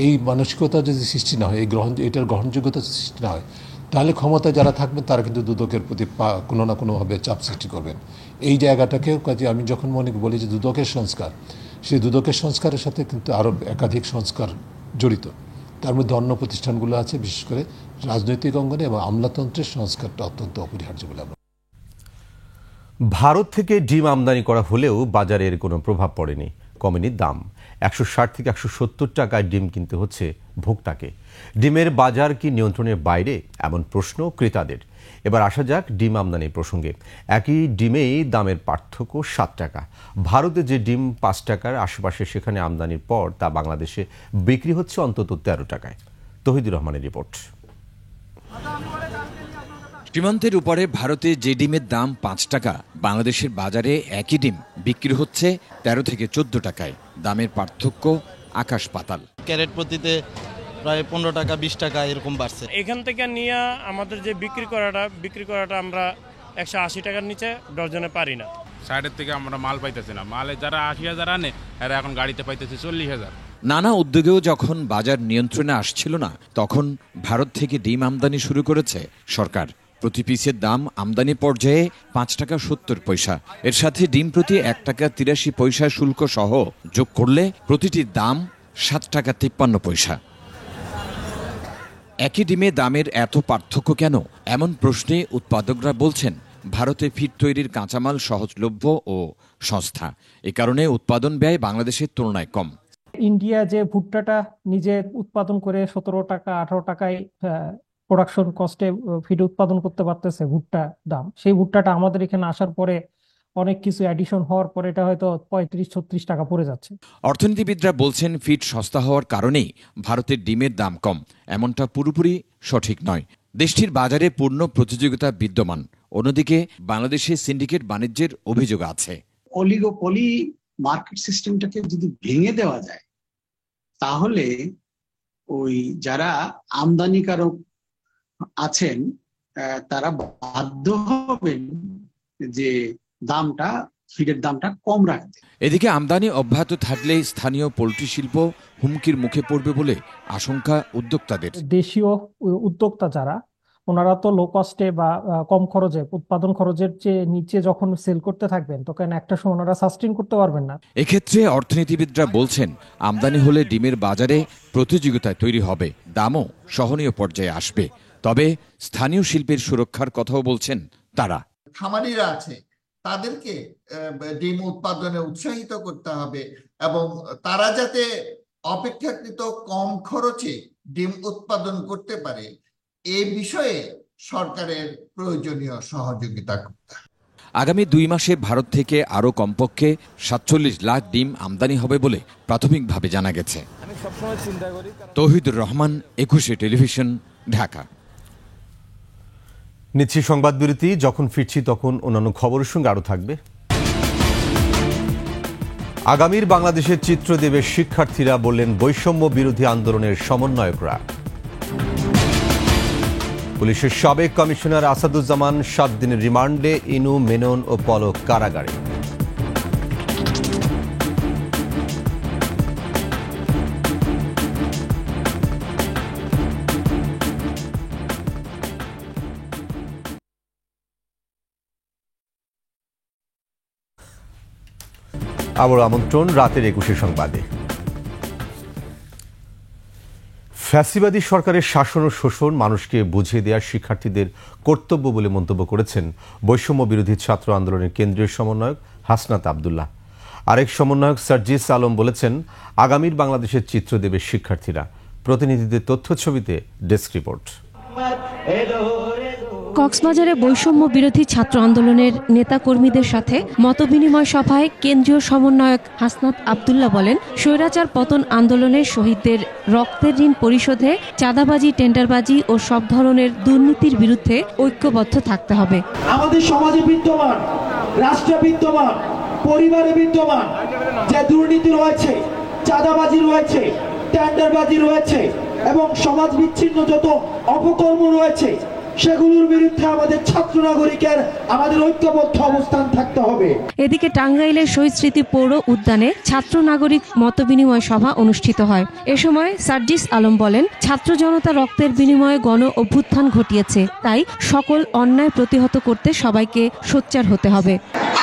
এই মানসিকতা যদি সৃষ্টি না হয়, এটার গ্রহণযোগ্যতা সৃষ্টি না হয়, তাহলে ক্ষমতা যারা থাকবেন তারা কিন্তু দুদকের প্রতি কোনো না কোনোভাবে চাপ সৃষ্টি করবেন। এই জায়গাটাকে কাজে আমি যখন বলি যে দুদকের সংস্কার, সেই দুদকের সংস্কারের সাথে কিন্তু আরও একাধিক সংস্কার জড়িত। তার মধ্যে অন্য প্রতিষ্ঠানগুলো আছে, বিশেষ করে রাজনৈতিক অঙ্গনে এবং আমলাতন্ত্রের সংস্কারটা অত্যন্ত অপরিহার্য বলে আমরা। ভারত থেকে ডিম আমদানি করা হলেও বাজারের কোনো প্রভাব পড়েনি, কমেনি দাম। 160 থেকে 170 টাকায় ডিম কিনতে হচ্ছে ভোক্তাকে। ডিমের বাজার কি নিয়ন্ত্রণের বাইরে, এমন প্রশ্ন ক্রেতাদের। এবার আসা যাক ডিম আমদানি প্রসঙ্গে। একই ডিমেই দামের পার্থক্য 7 টাকা। ভারতে যে ডিম 5 টাকার আশেপাশে, সেখানে আমদানির পর তা বাংলাদেশে বিক্রি হচ্ছে অন্তত 13 টাকায়। তহিদুর রহমানের রিপোর্ট। সীমান্তের উপরে ভারতে যে ডিমের দাম 5 টাকা, বাংলাদেশের বাজারে একই ডিম বিক্রি হচ্ছে 13 থেকে 14 টাকায়। দামের পার্থক্য আকাশ পাতাল। ক্যারেট প্রতিতে প্রায় 15 টাকা 20 টাকা এরকম বাড়ছে। এখান থেকে নিয়ে আমাদের যে বিক্রি করাটা আমরা 180 টাকার নিচে ডজনে পারি না। সাইডের থেকে আমরা মাল পাইতেছি না। মালে যারা 80,000 আনে, এরা এখন গাড়িতে পাইতেছে 40,000। নানা উদ্যোগেও যখন বাজার নিয়ন্ত্রণে আসছিল না, তখন ভারত থেকে ডিম আমদানি শুরু করেছে সরকার। প্রতি পিসের দাম আমদানি পর্যায়ে 5 টাকা 70 পয়সা। এর সাথে ডিম প্রতি 1 টাকা 83 পয়সা শুল্ক সহ যোগ করলে প্রতিটির দাম 7 টাকা 53 পয়সা। একই ডিমে দামের এত পার্থক্য কেন, এমন প্রশ্নে উৎপাদকরা বলছেন ভারতে ফিড তৈরির কাঁচামাল সহজলভ্য ও সস্তা। এ কারণে উৎপাদন ব্যয় বাংলাদেশের তুলনায় কম। ইন্ডিয়া যে ভুট্টাটা নিজে উৎপাদন করে 17 টাকা 18 টাকায় প্রোডাকশন কস্টে ফিড উৎপাদন করতে পারতেছে ভুট্টা দাম, সেই ভুট্টাটা আমাদের এখানে আসার পরে অনেক কিছু অ্যাডিশন হওয়ার পরে এটা হয়তো 35-36 টাকা পড়ে যাচ্ছে। অর্থনীতিবিদরা বলছেন ফিড সস্তা হওয়ার কারণেই ভারতের ডিমের দাম কম, এমনটা পুরোপুরি সঠিক নয়। দেশটির বাজারে পূর্ণ প্রতিযোগিতা বিদ্যমান। অন্যদিকে বাংলাদেশে সিন্ডিকেট বাণিজ্যের অভিযোগ আছে। অলিগোপলি মার্কেট সিস্টেমটাকে যদি ভেঙে দেওয়া যায়, তাহলে ওই যারা আমদানিকারক আছেন তারা বাধ্য হবেন যে ফিডের দামটা কম রাখতে। এদিকে আমদানি অব্যাহত থাকলে স্থানীয় পোল্ট্রি শিল্প হুমকির মুখে পড়বে বলে আশঙ্কা উদ্যোক্তাদের। দেশীয় উদ্যোক্তা যারা, ওনারা তো লো কস্টে বা কম খরচে, উৎপাদন খরচের চেয়ে নিচে যখন সেল করতে থাকবেন, তখন একটা সময় ওনারা সাস্টেইন করতে পারবেন না। এক্ষেত্রে অর্থনীতিবিদরা বলছেন আমদানি হলে ডিমের বাজারে প্রতিযোগিতা তৈরি হবে, দামও সহনীয় পর্যায়ে আসবে। তবে স্থানীয় শিল্পের সুরক্ষার কথাও বলছেন তারা। খামারিরা আছে, তাদেরকে ডিম উৎপাদনে উৎসাহিত করতে হবে এবং তারা যাতে অপেক্ষাকৃত কম খরচে ডিম উৎপাদন করতে পারে, এই বিষয়ে সরকারের প্রয়োজনীয় সহযোগিতা করতে হবে। আগামী 2 মাসে ভারত থেকে আরও কমপক্ষে 47 লাখ ডিম আমদানি হবে বলে প্রাথমিকভাবে জানা গেছে। তৌহিদুর রহমান, 21 টেলিভিশন, ঢাকা। নিচ্ছি সংবাদ বিরতি। যখন ফিরছি তখন অন্যান্য খবরের সঙ্গে আরও থাকবে। আগামীর বাংলাদেশের চিত্র দেবে শিক্ষার্থীরা, বললেন বৈষম্য বিরোধী আন্দোলনের সমন্বয়করা। পুলিশের সাবেক কমিশনার আসাদুজ্জামান 7 দিনের রিমান্ডে, ইনু, মেনন ও পলক কারাগারে। আবার আমন্ত্রণ রাতের 21 সংবাদে। ফ্যাসিবাদী সরকারের শাসন ও শোষণ মানুষকে বুঝিয়ে দেওয়ার শিক্ষার্থীদের কর্তব্য বলে মন্তব্য করেছেন বৈষম্য বিরোধী ছাত্র আন্দোলনের কেন্দ্রীয় সমন্বয়ক হাসনাত আব্দুল্লাহ। আরেক সমন্বয়ক সার্জিস আলম বলেছেন, আগামীর বাংলাদেশের চিত্র দেবে শিক্ষার্থীরা। প্রতিনিধিদের তথ্য ছবিতে ডেস্ক রিপোর্ট। কক্সবাজারে বৈষম্য বিরোধী ছাত্র আন্দোলনের নেতাকর্মীদের সাথে মতবিনিময় সভায় কেন্দ্রীয় সমন্বয়ক হাসনাত আব্দুল্লাহ বলেন, স্বৈরাচার পতন আন্দোলনের শহীদদের রক্তের ঋণ পরিশোধে চাঁদাবাজি, টেন্ডারবাজি ও সব ধরনের দুর্নীতির বিরুদ্ধে ঐক্যবদ্ধ থাকতে হবে। আমাদের সমাজে বিদ্যমান, রাষ্ট্রে বিদ্যমান, পরিবারে বিদ্যমান যে দুর্নীতি রয়েছে, চাঁদাবাজি রয়েছে, টেন্ডারবাজি রয়েছে এবং সমাজ বিচ্ছিন্ন যত অপকর্ম রয়েছে, সেগুলোর বিরুদ্ধে আমাদের ছাত্র নাগরিকের আমাদের ঐক্যবদ্ধ অবস্থান থাকতে হবে। এদিকে টাঙ্গাইলের শহীদ স্মৃতি পৌর উদ্যানে ছাত্র নাগরিক মতবিনিময় সভা অনুষ্ঠিত হয়। এ সময় সার্জিস আলম বলেন, ছাত্র জনতা রক্তের বিনিময়ে গণ অভ্যুত্থান ঘটিয়েছে, তাই সকল অন্যায় প্রতিহত করতে সবাইকে সোচ্চার হতে হবে।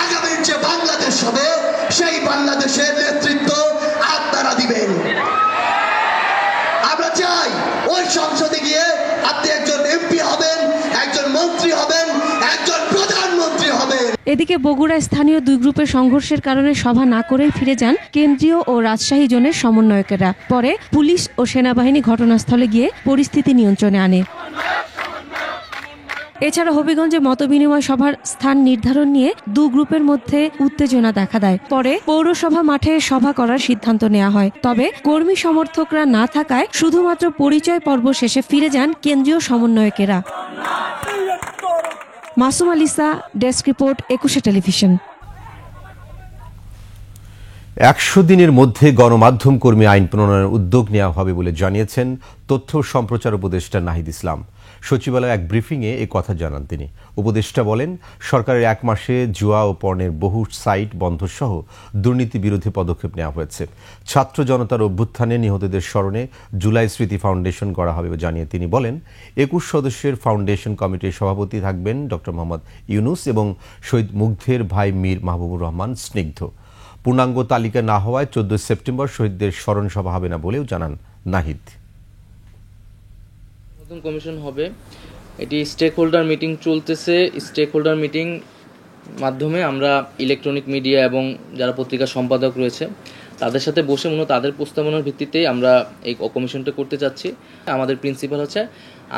আগামীর যে বাংলাদেশ হবে, সেই বাংলাদেশের নেতৃত্ব আপনারা দিবেন। আমরা চাই ওই সংসদে গিয়ে আপনি একজন এমপি হবেন, একজন মন্ত্রী হবেন, একজন প্রধানমন্ত্রী হবেন। এদিকে বগুড়ায় স্থানীয় দুই গ্রুপের সংঘর্ষের কারণে সভা না করেই ফিরে যান কেন্দ্রীয় ও রাজশাহী জোনের সমন্বয়কেরা। পরে পুলিশ ও সেনাবাহিনী ঘটনাস্থলে গিয়ে পরিস্থিতি নিয়ন্ত্রণে আনে। এছাড়া হবিগঞ্জে মতবিনিময় সভার স্থান নির্ধারণ নিয়ে দু গ্রুপের মধ্যে উত্তেজনা দেখা দেয়। পরে পৌরসভা মাঠে সভা করার সিদ্ধান্ত নেওয়া হয়। তবে কর্মী সমর্থকরা না থাকায় শুধুমাত্র পরিচয় পর্ব শেষে ফিরে যান কেন্দ্রীয় সমন্বয়কেরা। Masum আলিসা, desk report, 21 television. 100 দিনের মধ্যে গণমাধ্যম কর্মী আইন প্রণয়নের উদ্যোগ নেওয়া হবে বলে জানিয়েছেন তথ্য সম্প্রচার উপদেষ্টা নাহিদ ইসলাম। সচিবালয়ে এক ব্রিফিংয়ে এ কথা জানান তিনি। উপদেষ্টা বলেন, সরকারের 1 মাসে জুয়া ও পর্নের বহু সাইট বন্ধ সহ দুর্নীতি বিরোধী পদক্ষেপ নেওয়া হয়েছে। ছাত্র জনতার অভ্যুত্থানে নিহতদের স্মরণে জুলাই স্মৃতি ফাউন্ডেশন করা হবে জানিয়ে তিনি বলেন, 21 সদস্যের ফাউন্ডেশন কমিটির সভাপতি থাকবেন ডক্টর মোহাম্মদ ইউনুস এবং শহীদ মুগ্ধের ভাই মীর মাহবুবুর রহমান স্নিগ্ধ। পূর্ণাঙ্গ তালিকা না হওয়ায় 14 সেপ্টেম্বর শহীদদের স্মরণ সভা হবে না বলেও জানান নাহিদ। নতুন কমিশন হবে, এটি স্টেক হোল্ডার মিটিং চলতেছে। স্টেক হোল্ডার মিটিং মাধ্যমে আমরা ইলেকট্রনিক মিডিয়া এবং যারা পত্রিকা সম্পাদক রয়েছে তাদের সাথে বসে মূলত তাদের প্রস্তাবনার ভিত্তিতেই আমরা এই কমিশনটা করতে চাচ্ছি। আমাদের প্রিন্সিপাল হচ্ছে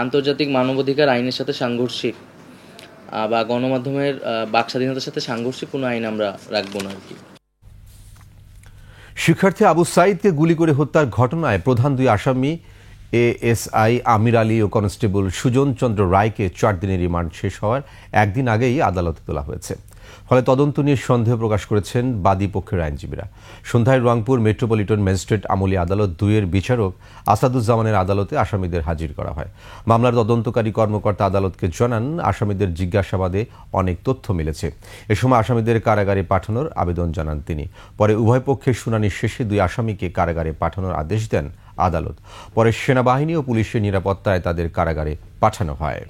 আন্তর্জাতিক মানবাধিকার আইনের সাথে সাংঘর্ষিক বা গণমাধ্যমের বাক স্বাধীনতার সাথে সাংঘর্ষিক কোনো আইন আমরা রাখবো না আর কি। শিক্ষার্থী আবু সাঈদকে গুলি করে হত্যার ঘটনায় প্রধান 2 আসামি এএসআই আমির আলী ও কনস্টেবল সুজন চন্দ্র রায়কে 4 দিনের রিমান্ড শেষ হওয়ার একদিন আগেই আদালতে তোলা হয়েছে। ফলে তদন্ত নিয়ে সন্দেহ প্রকাশ করেছেন বাদী পক্ষের আইনজীবীরা। সন্ধ্যায় রংপুর মেট্রোপলিটন ম্যাজিস্ট্রেট আমলি আদালত 2-এর বিচারক আসাদুজ্জামানের আদালতে আসামিদের হাজির করা হয়। মামলার তদন্তকারী কর্মকর্তা আদালতকে জানান, আসামিদের জিজ্ঞাসাবাদে অনেক তথ্য মিলেছে। এ সময় আসামিদের কারাগারে পাঠানোর আবেদন জানান তিনি। পরে উভয় পক্ষের শুনানি শেষে 2 আসামিকে কারাগারে পাঠানোর আদেশ দেন আদালত। পরে সেনাবাহিনী ও পুলিশের নিরাপত্তায় তাদের কারাগারে পাঠানো হয়।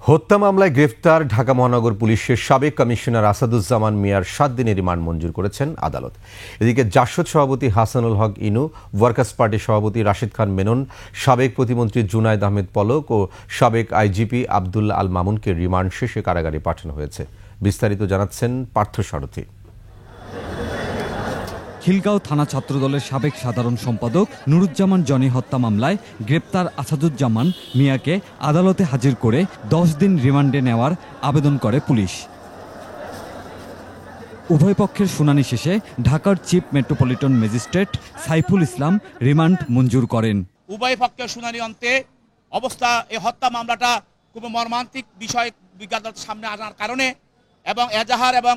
হত্যা মামলায় গ্রেফতার ঢাকা মহানগর পুলিশের সাবেক কমিশনার আসাদুজ্জামান মিয়ার 7 দিনের রিমান্ড মঞ্জুর করেছেন আদালত। এদিকে জাসদ সভাপতি হাসানুল হক ইনু, ওয়ার্কার্স পার্টির সভাপতি রাশিদ খান মেনন, সাবেক প্রতিমন্ত্রী জুনায়েদ আহমেদ পলক ও সাবেক আইজিপি আব্দুল্লাহ আল মামুনকে রিমান্ড শেষে কারাগারে পাঠানো হয়েছে। বিস্তারিত জানাচ্ছেন পার্থ সারথী। খিলগাঁও থানা ছাত্রদলের সাবেক সাধারণ সম্পাদক নুরুজ্জামান জনি হত্যা মামলায় গ্রেপ্তার আসাদুজ্জামান মিয়াকে আদালতে হাজির করে 10 দিন রিমান্ডে নেওয়ার আবেদন করে পুলিশ। উভয় পক্ষের শুনানি শেষে ঢাকার chief metropolitan magistrate Saiful Islam remand মঞ্জুর করেন। উভয় পক্ষের শুনানি অন্তে অবস্থা এই হত্যা মামলাটা খুব মর্মান্তিক বিষয় বিজ্ঞানের সামনে আনার কারণে এবং এজাহার এবং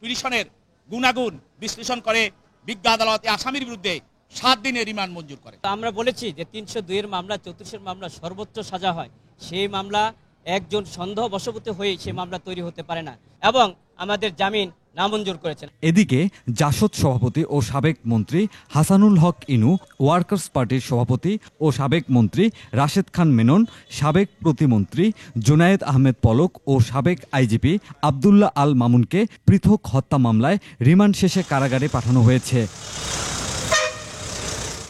পিটিশনের গুণাগুণ বিশ্লেষণ করে বিজ্ঞ আদালত আসামির বিরুদ্ধে 7 দিনের রিমান্ড মঞ্জুর করে। আমরা বলেছি যে 302 এর মামলা 34 মামলা সর্বোচ্চ সাজা হয়, সেই মামলা একজন সন্দেহ বশবর্তী হয়ে সেই মামলা তৈরি হতে পারে না, এবং আমাদের জামিন নামঞ্জুর করেছেন। এদিকে জাসদ সভাপতি ও সাবেক মন্ত্রী হাসানুল হক ইনু, ওয়ার্কার্স পার্টির সভাপতি ও সাবেক মন্ত্রী রাশেদ খান মেনন, সাবেক প্রতিমন্ত্রী জুনায়েদ আহমেদ পলক ও সাবেক আইজিপি আব্দুল্লাহ আল মামুনকে পৃথক হত্যা মামলায় রিমান্ড শেষে কারাগারে পাঠানো হয়েছে।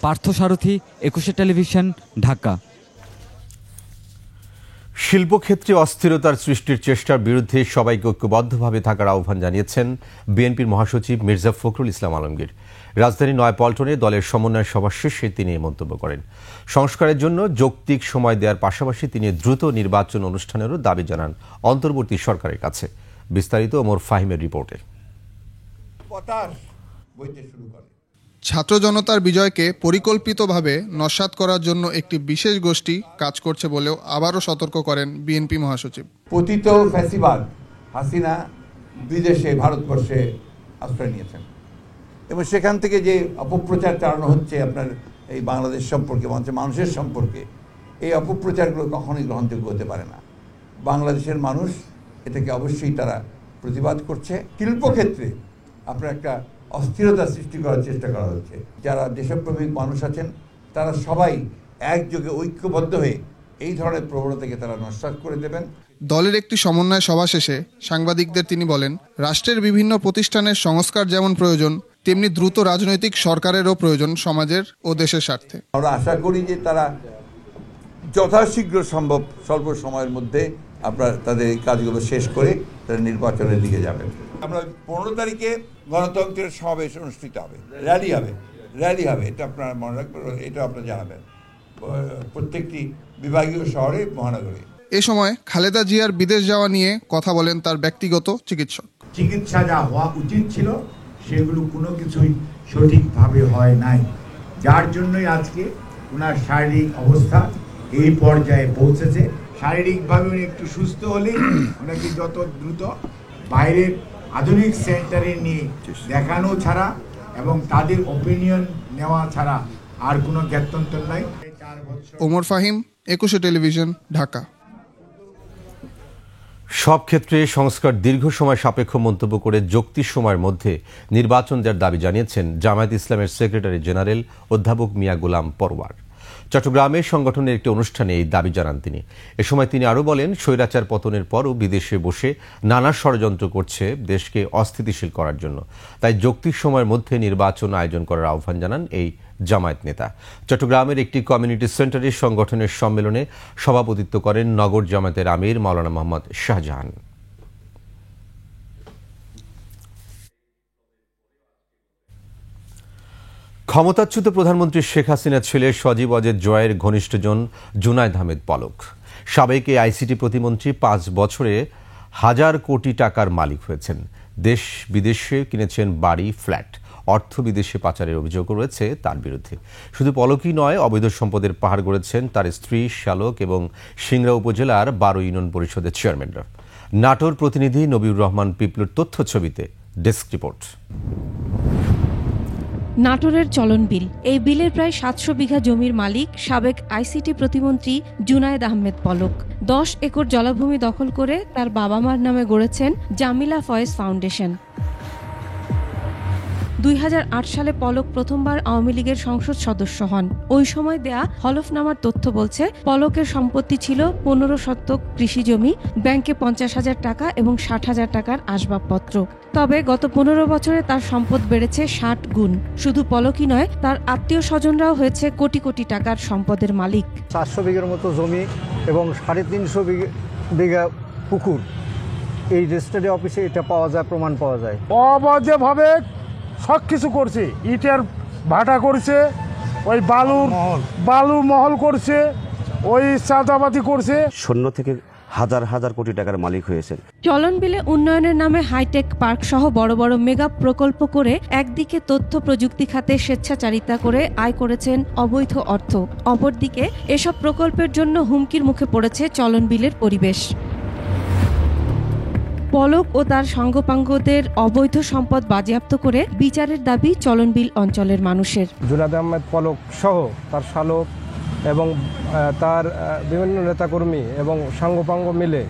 পার্থসারথী, 21 টেলিভিশন, ঢাকা। শিল্পক্ষেত্রে অস্থিরতার সৃষ্টির চেষ্টার বিরুদ্ধে সবাইকে ঐক্যবদ্ধভাবে থাকার আহ্বান জানিয়েছেন বিএনপির মহাসচিব মির্জা ফখরুল ইসলাম আলমগীর। রাজধানী নয়াপল্টনে দলের সমন্বয় সভা শেষে তিনি এই মন্তব্য করেন। সংস্কারের জন্য যৌক্তিক সময় দেওয়ার পাশাপাশি তিনি দ্রুত নির্বাচন অনুষ্ঠানেরও দাবি জানান অন্তর্বর্তী সরকারের কাছে। বিস্তারিত ওমর ফাহিমের রিপোর্টে। ছাত্র জনতার বিজয়কে পরিকল্পিতভাবে নস্যাৎ করার জন্য একটি বিশেষ গোষ্ঠী কাজ করছে বলেও আবারও সতর্ক করেন বিএনপি মহাসচিব। পতিত ফ্যাসিবাদ হাসিনা বিদেশে ভারতবর্ষে আশ্রয় নিয়েছেন এবং সেখান থেকে যে অপপ্রচার চালানো হচ্ছে আপনার এই বাংলাদেশ সম্পর্কে, মানুষের সম্পর্কে, এই অপপ্রচারগুলো কখনোই গ্রহণযোগ্য হতে পারে না। বাংলাদেশের মানুষ এটাকে অবশ্যই তারা প্রতিবাদ করছে। শিল্পক্ষেত্রে আপনার একটা অস্থিরতা সৃষ্টি করার চেষ্টা করা হচ্ছে। যারা দেশপ্রেমিক মানুষ আছেন তারা সবাই একযোগে ঐক্যবদ্ধ হয়ে এই ধরনের প্রবণতাকে তারা নস্যাৎ করে দেবেন। দলের একটি সমন্বয় সভা শেষে সাংবাদিকদের তিনি বলেন, রাষ্ট্রের বিভিন্ন প্রতিষ্ঠানের সংস্কার যেমন প্রয়োজন, তেমনি দ্রুত রাজনৈতিক সরকারেরও প্রয়োজন সমাজের ও দেশের স্বার্থে। আমরা আশা করি যে তারা যথাশীঘ্র সম্ভব স্বল্প সময়ের মধ্যে আপনার তাদের এই কাজগুলো শেষ করে তারা নির্বাচনের দিকে যাবেন। আমরা 15 তারিখে গণতন্ত্রের সমাবেশ অনুষ্ঠিত হবে, র্যালি হবে, এটা আপনারা মনে রাখবেন, এটা আপনারা জানাবেন প্রত্যেকটি বিভাগীয় শহরে, মহানগরে। এ সময় খালেদা জিয়ার বিদেশ যাওয়া নিয়ে কথা বলেন তার ব্যক্তিগত চিকিৎসক। চিকিৎসা যা হওয়া উচিত ছিল সেগুলো কোনো কিছুই সঠিকভাবে হয় নাই, যার জন্যই আজকে ওনার শারীরিক অবস্থা এই পর্যায়ে পৌঁছেছে। শারীরিকভাবে উনি একটু সুস্থ হলে ওনাকে যত দ্রুত বাইরের আধুনিক সেন্টারে নিয়ে দেখানো ছাড়া এবং তাদের ওপিনিয়ন নেওয়া ছাড়া আর কোনো জ্ঞাতন্তর নাই। ওমর ফাহিম, 21 টেলিভিশন, ঢাকা। সব ক্ষেত্রে সংস্কার দীর্ঘ সময় সাপেক্ষ মন্তব্য করে যৌক্তিক সময়ের মধ্যে নির্বাচন দেওয়ার দাবি জানিয়েছেন জামায়াত ইসলামের সেক্রেটারি জেনারেল অধ্যাপক মিয়া গোলাম পরওয়ার। চট্টগ্রামের সংগঠনের একটি অনুষ্ঠানে এই দাবি জানান তিনি। এ সময় তিনি আরও বলেন, স্বৈরাচার পতনের পরও বিদেশে বসে নানা ষড়যন্ত্র করছে দেশকে অস্থিতিশীল করার জন্য, তাই যৌক্তিক সময়ের মধ্যে নির্বাচন আয়োজন করার আহ্বান জানান এই জামায়াত নেতা। চট্টগ্রামের একটি কমিউনিটি সেন্টারে সংগঠনের সম্মেলনে সভাপতিত্ব করেন নগর জামায়াতের আমির মাওলানা মোহাম্মদ শাহজাহান। ক্ষমতাচ্যুত প্রধানমন্ত্রী শেখ হাসিনার ছেলে সজীব অজের জয়ের ঘনিষ্ঠজন জুনায়েদ আহমেদ পলক। সাবেক আইসিটি প্রতিমন্ত্রী 5 বছরে 1000 কোটি টাকার মালিক হয়েছেন। দেশ বিদেশে কিনেছেন বাড়ি, ফ্ল্যাট। অর্থ বিদেশে পাচারের অভিযোগ রয়েছে তার বিরুদ্ধে। শুধু পলকই নয়, অবৈধ সম্পদের পাহাড় গড়েছেন তার স্ত্রী, শালক এবং সিংড়া উপজেলার 12 ইউনিয়ন পরিষদের চেয়ারম্যানরা। নাটোর প্রতিনিধি নবীর রহমান পিপলুর তথ্য ছবিতে ডেস্ক রিপোর্ট। নাটোরের চলন বিল। এই বিলের প্রায় 700 বিঘা জমির মালিক সাবেক আইসিটি প্রতিমন্ত্রী জুনায়েদ আহমেদ পলক। 10 একর জলাভূমি দখল করে তার বাবা মার নামে গড়েছেন জামিলা ফয়েজ ফাউন্ডেশন। 2008 সালে পলক প্রথমবার আওয়ামী লীগের সংসদ সদস্য হন। ওই সময় দেয়া হলফনামার তথ্য বলছে, পলকের সম্পত্তি ছিল 15 শতক কৃষি জমি, ব্যাংকে 50,000 টাকা এবং 60,000 টাকার আসবাবপত্র। তবে গত 15 বছরে তার সম্পদ বেড়েছে 60 গুণ। শুধু পলকই নয়, তার আত্মীয় স্বজনরাও হয়েছে কোটি কোটি টাকার সম্পদের মালিক। 400 বিঘার মতো জমি এবং 350 বিঘা পুকুর, এই রেজিস্ট্রি অফিসে এটা পাওয়া যায়, প্রমাণ পাওয়া যায়। অবাধভাবে সব কিছু করছে, ইটের ভাটা করছে, ওই বালু মহল করছে, ওই চাঁদাবাজি করছে। শূন্য থেকে হাজার হাজার কোটি টাকার মালিক হয়েছেন। চলন বিলে উন্নয়নের নামে হাইটেক পার্ক সহ বড় বড় মেগা প্রকল্প করে একদিকে তথ্য প্রযুক্তি খাতে স্বেচ্ছাচারিতা করে আয় করেছেন অবৈধ অর্থ, অপরদিকে এসব প্রকল্পের জন্য হুমকির মুখে পড়েছে চলন বিলের পরিবেশ। পলক ও তার সঙ্গপাঙ্গদের অবৈধ সম্পদ বাজেয়াপ্ত করে বিচারের দাবি চলনবিল অঞ্চলের মানুষের। জুনায়েদ আহমেদ পলক সহ তার শালক এবং তার বিভিন্ন নেতাকর্মী এবং সাঙ্গপাঙ্গ মিলে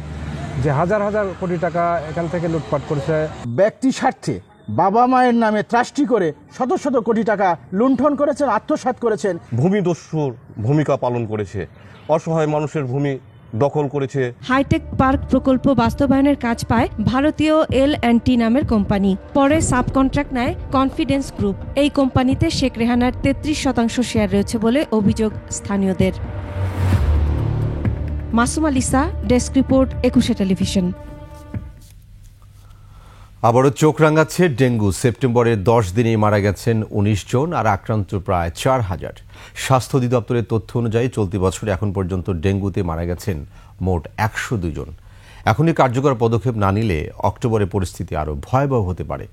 যে হাজার হাজার কোটি টাকা এখান থেকে লুটপাট করেছে, ব্যক্তি স্বার্থে বাবা মায়ের নামে ট্রাস্টি করে শত শত কোটি টাকা লুণ্ঠন করেছেন, আত্মসাৎ করেছেন। ভূমিদস্যুর ভূমিকা পালন করেছে, অসহায় মানুষের ভূমি দখল করেছে। হাইটেক পার্ক প্রকল্প বাস্তবায়নের কাজ পায় ভারতীয় L&T নামের কোম্পানি। পরে সাব কন্ট্রাক্ট নেয় কনফিডেন্স গ্রুপ। এই কোম্পানিতে শেখ রেহানার 33% শেয়ার রয়েছে বলে অভিযোগ স্থানীয়দের। Masum আলিসা, desk report, 21 television. আবারও চোখ রাঙাচ্ছে ডেঙ্গু। সেপ্টেম্বরের 10 দিনেই মারা গেছেন 19 জন আর আক্রান্ত প্রায় 4000। স্বাস্থ্য অধিদপ্তরের তথ্য অনুযায়ী চলতি বছরে এখন পর্যন্ত ডেঙ্গুতে মারা গেছেন মোট 102 জন। এখনই কার্যকর পদক্ষেপ না নিলে অক্টোবরে পরিস্থিতি আরও ভয়াবহ হতে পারে,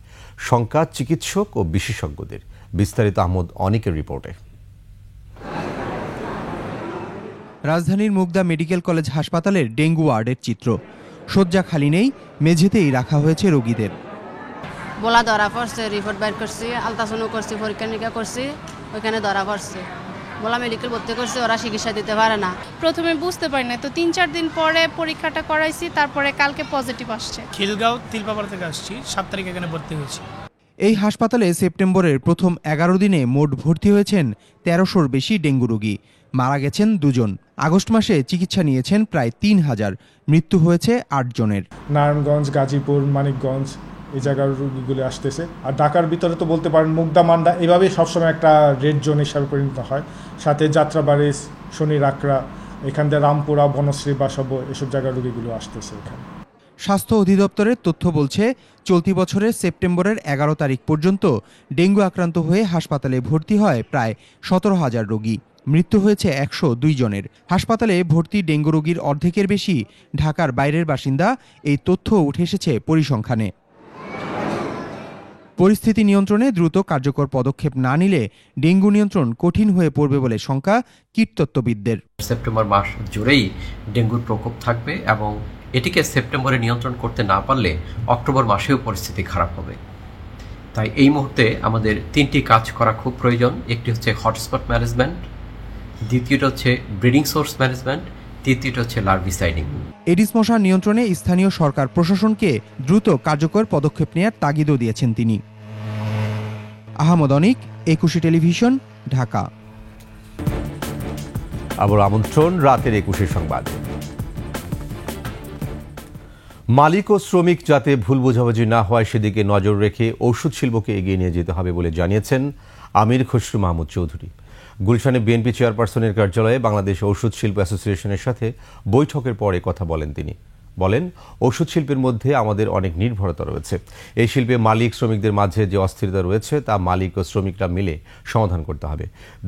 শঙ্কা চিকিৎসক ও বিশেষজ্ঞদের। বিস্তারিত আহমদ অনিকের রিপোর্টে। রাজধানীর মুগদা মেডিকেল কলেজ হাসপাতালের ডেঙ্গু ওয়ার্ডের চিত্র। শয্যা খালি নেই, মেঝেতেই রাখা হয়েছে রোগীদের। বলা ধরা পড়ছে, রিপোর্ট বের করছি, আলট্রাসাউন্ড করছি, পরীক্ষা নিরীক্ষা করছি, ওইখানে ধরা পড়ছে। বলা মেডিকেল ভর্তি করছে, ওরা চিকিৎসা দিতে পারে না। প্রথমে বুঝতে পারি না, তো 3-4 দিন পরে পরীক্ষাটা করাইছি, তারপরে কালকে পজিটিভ আসছে। খিলগাঁও তিলপাপাড়া থেকে আসছি, 7 তারিখ এখানে ভর্তি হয়েছি। এই হাসপাতালে সেপ্টেম্বরের প্রথম 11 দিনে মোট ভর্তি হয়েছেন 1300-র বেশি ডেঙ্গু রোগী। মারা গেছেন 2 জন। আগস্ট মাসে চিকিৎসা নিয়েছেন প্রায় 3000। মৃত্যু হয়েছে 8 জনের। নারায়ণগঞ্জ, গাজীপুর, মানিকগঞ্জ এই জায়গার রোগীগুলি আসতেছে। আর ঢাকার ভিতরে তো বলতে পারেন মুগদা, মান্ডা এভাবেই সবসময় একটা রেড জোন হিসাবে পরিণত হয়। সাথে যাত্রাবাড়ি, শনি রাকড়া, এখান থেকে রামপুরা, বনশ্রী, বাসব এসব জায়গার রোগীগুলো আসতেছে এখানে। স্বাস্থ্য অধিদপ্তরের তথ্য বলছে, চলতি বছরের সেপ্টেম্বরের 11 তারিখ পর্যন্ত ডেঙ্গু আক্রান্ত হয়ে হাসপাতালে ভর্তি হয় প্রায় 17000 রোগী। মৃত্যু হয়েছে 102 জনের। হাসপাতালে ভর্তি ডেঙ্গু রোগীর অর্ধেকের বেশি ঢাকার বাইরের বাসিন্দা। এই তথ্য উঠে এসেছে পরিসংখ্যানে। পরিস্থিতি নিয়ন্ত্রণে দ্রুত কার্যকর পদক্ষেপ না নিলে ডেঙ্গু নিয়ন্ত্রণ কঠিন হয়ে পড়বে বলে শঙ্কা কীটতত্ত্ববিদদের। সেপ্টেম্বর মাস জুড়েই ডেঙ্গুর প্রকোপ থাকবে এবং এটিকে সেপ্টেম্বরে নিয়ন্ত্রণ করতে না পারলে অক্টোবর মাসেও পরিস্থিতি খারাপ হবে। তাই এই মুহূর্তে আমাদের 3টি কাজ করা খুব প্রয়োজন। একটি হচ্ছে হটস্পট ম্যানেজমেন্ট, দ্বিতীয়টা হচ্ছে ব্রিডিং সোর্স ম্যানেজমেন্ট, তৃতীয়টা হচ্ছে লার্ভিসাইডিং। এডিস মশা নিয়ন্ত্রণে স্থানীয় সরকার প্রশাসনকে দ্রুত কার্যকর পদক্ষেপ নেওয়ার তাগিদও দিয়েছেন তিনি। আহমদ অনিক, 21 টেলিভিশন, ঢাকা। আবার আমন্ত্রণ রাতের 21 সংবাদ। মালিক ও শ্রমিক যাতে ভুল বোঝাবুঝি না হয় সেদিকে নজর রেখে ওষুধ শিল্পকে এগিয়ে নিয়ে যেতে হবে বলে জানিয়েছেন আমির খসরু মাহমুদ চৌধুরী। গুলশানে বিএনপি চেয়ারপারসনের কার্যালয়ে বাংলাদেশ ঔষধ শিল্প অ্যাসোসিয়েশনের সাথে বৈঠকের পরে কথা বলেন তিনি। বলেন, ওষুধ শিল্পের মধ্যে আমাদের অনেক নির্ভরতা রয়েছে। এই শিল্পে মালিক শ্রমিকদের মাঝে যে অস্থিরতা রয়েছে তা মালিক ও শ্রমিকরা মিলে সমাধান করতে হবে।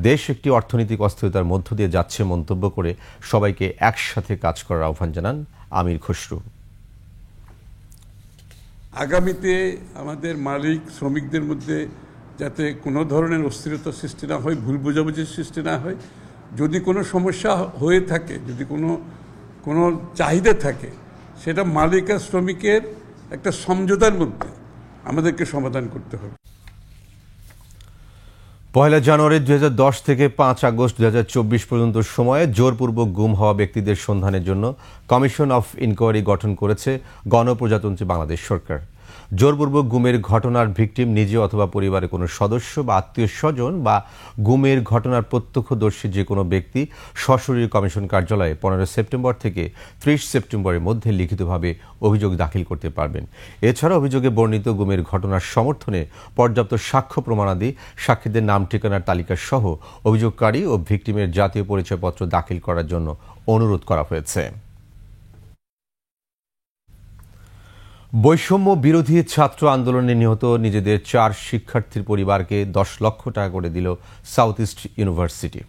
দেশ একটি অর্থনৈতিক অস্থিরতার মধ্য দিয়ে যাচ্ছে মন্তব্য করে সবাইকে একসাথে কাজ করার আহ্বান জানান আমির খসরু। আগামীতে আমাদের মালিক শ্রমিকদের মধ্যে যাতে কোনো ধরনের অস্থিরতা সৃষ্টি না হয়, ভুল বোঝাবুঝির সৃষ্টি না হয়। যদি কোনো সমস্যা হয়ে থাকে, যদি কোনো চাহিদা থাকে, সেটা মালিক আর শ্রমিকের একটা সমঝোতার মধ্যে আমাদেরকে সমাধান করতে হবে। 1 জানুয়ারি 2010 থেকে 5 আগস্ট 2024 পর্যন্ত সময়ে জোরপূর্বক গুম হওয়া ব্যক্তিদের সন্ধানের জন্য কমিশন অফ ইনকোয়ারি গঠন করেছে গণপ্রজাতন্ত্রী বাংলাদেশ সরকার। জোরপূর্বক গুমের ঘটনার ভিকটিম নিজে অথবা পরিবারের কোনো সদস্য বা আত্মীয় স্বজন বা গুমের ঘটনার প্রত্যক্ষদর্শী যে কোনো ব্যক্তি সশরীরে কমিশন কার্যালয়ে 15 সেপ্টেম্বর থেকে 30 সেপ্টেম্বরের মধ্যে লিখিতভাবে অভিযোগ দাখিল করতে পারবেন। এছাড়া অভিযোগে বর্ণিত গুমের ঘটনার সমর্থনে পর্যাপ্ত সাক্ষ্য প্রমাণাদি, সাক্ষীদের নাম ঠিকানার তালিকা সহ অভিযোগকারী ও ভিকটিমের জাতীয় পরিচয়পত্র দাখিল করার জন্য অনুরোধ করা হয়েছে। বৈষম্য বিরোধী ছাত্র আন্দোলনে নিহত নিজেদের 4 শিক্ষার্থীর পরিবারকে 10 লক্ষ টাকা করে দিল সাউথ ইস্ট ইউনিভার্সিটি।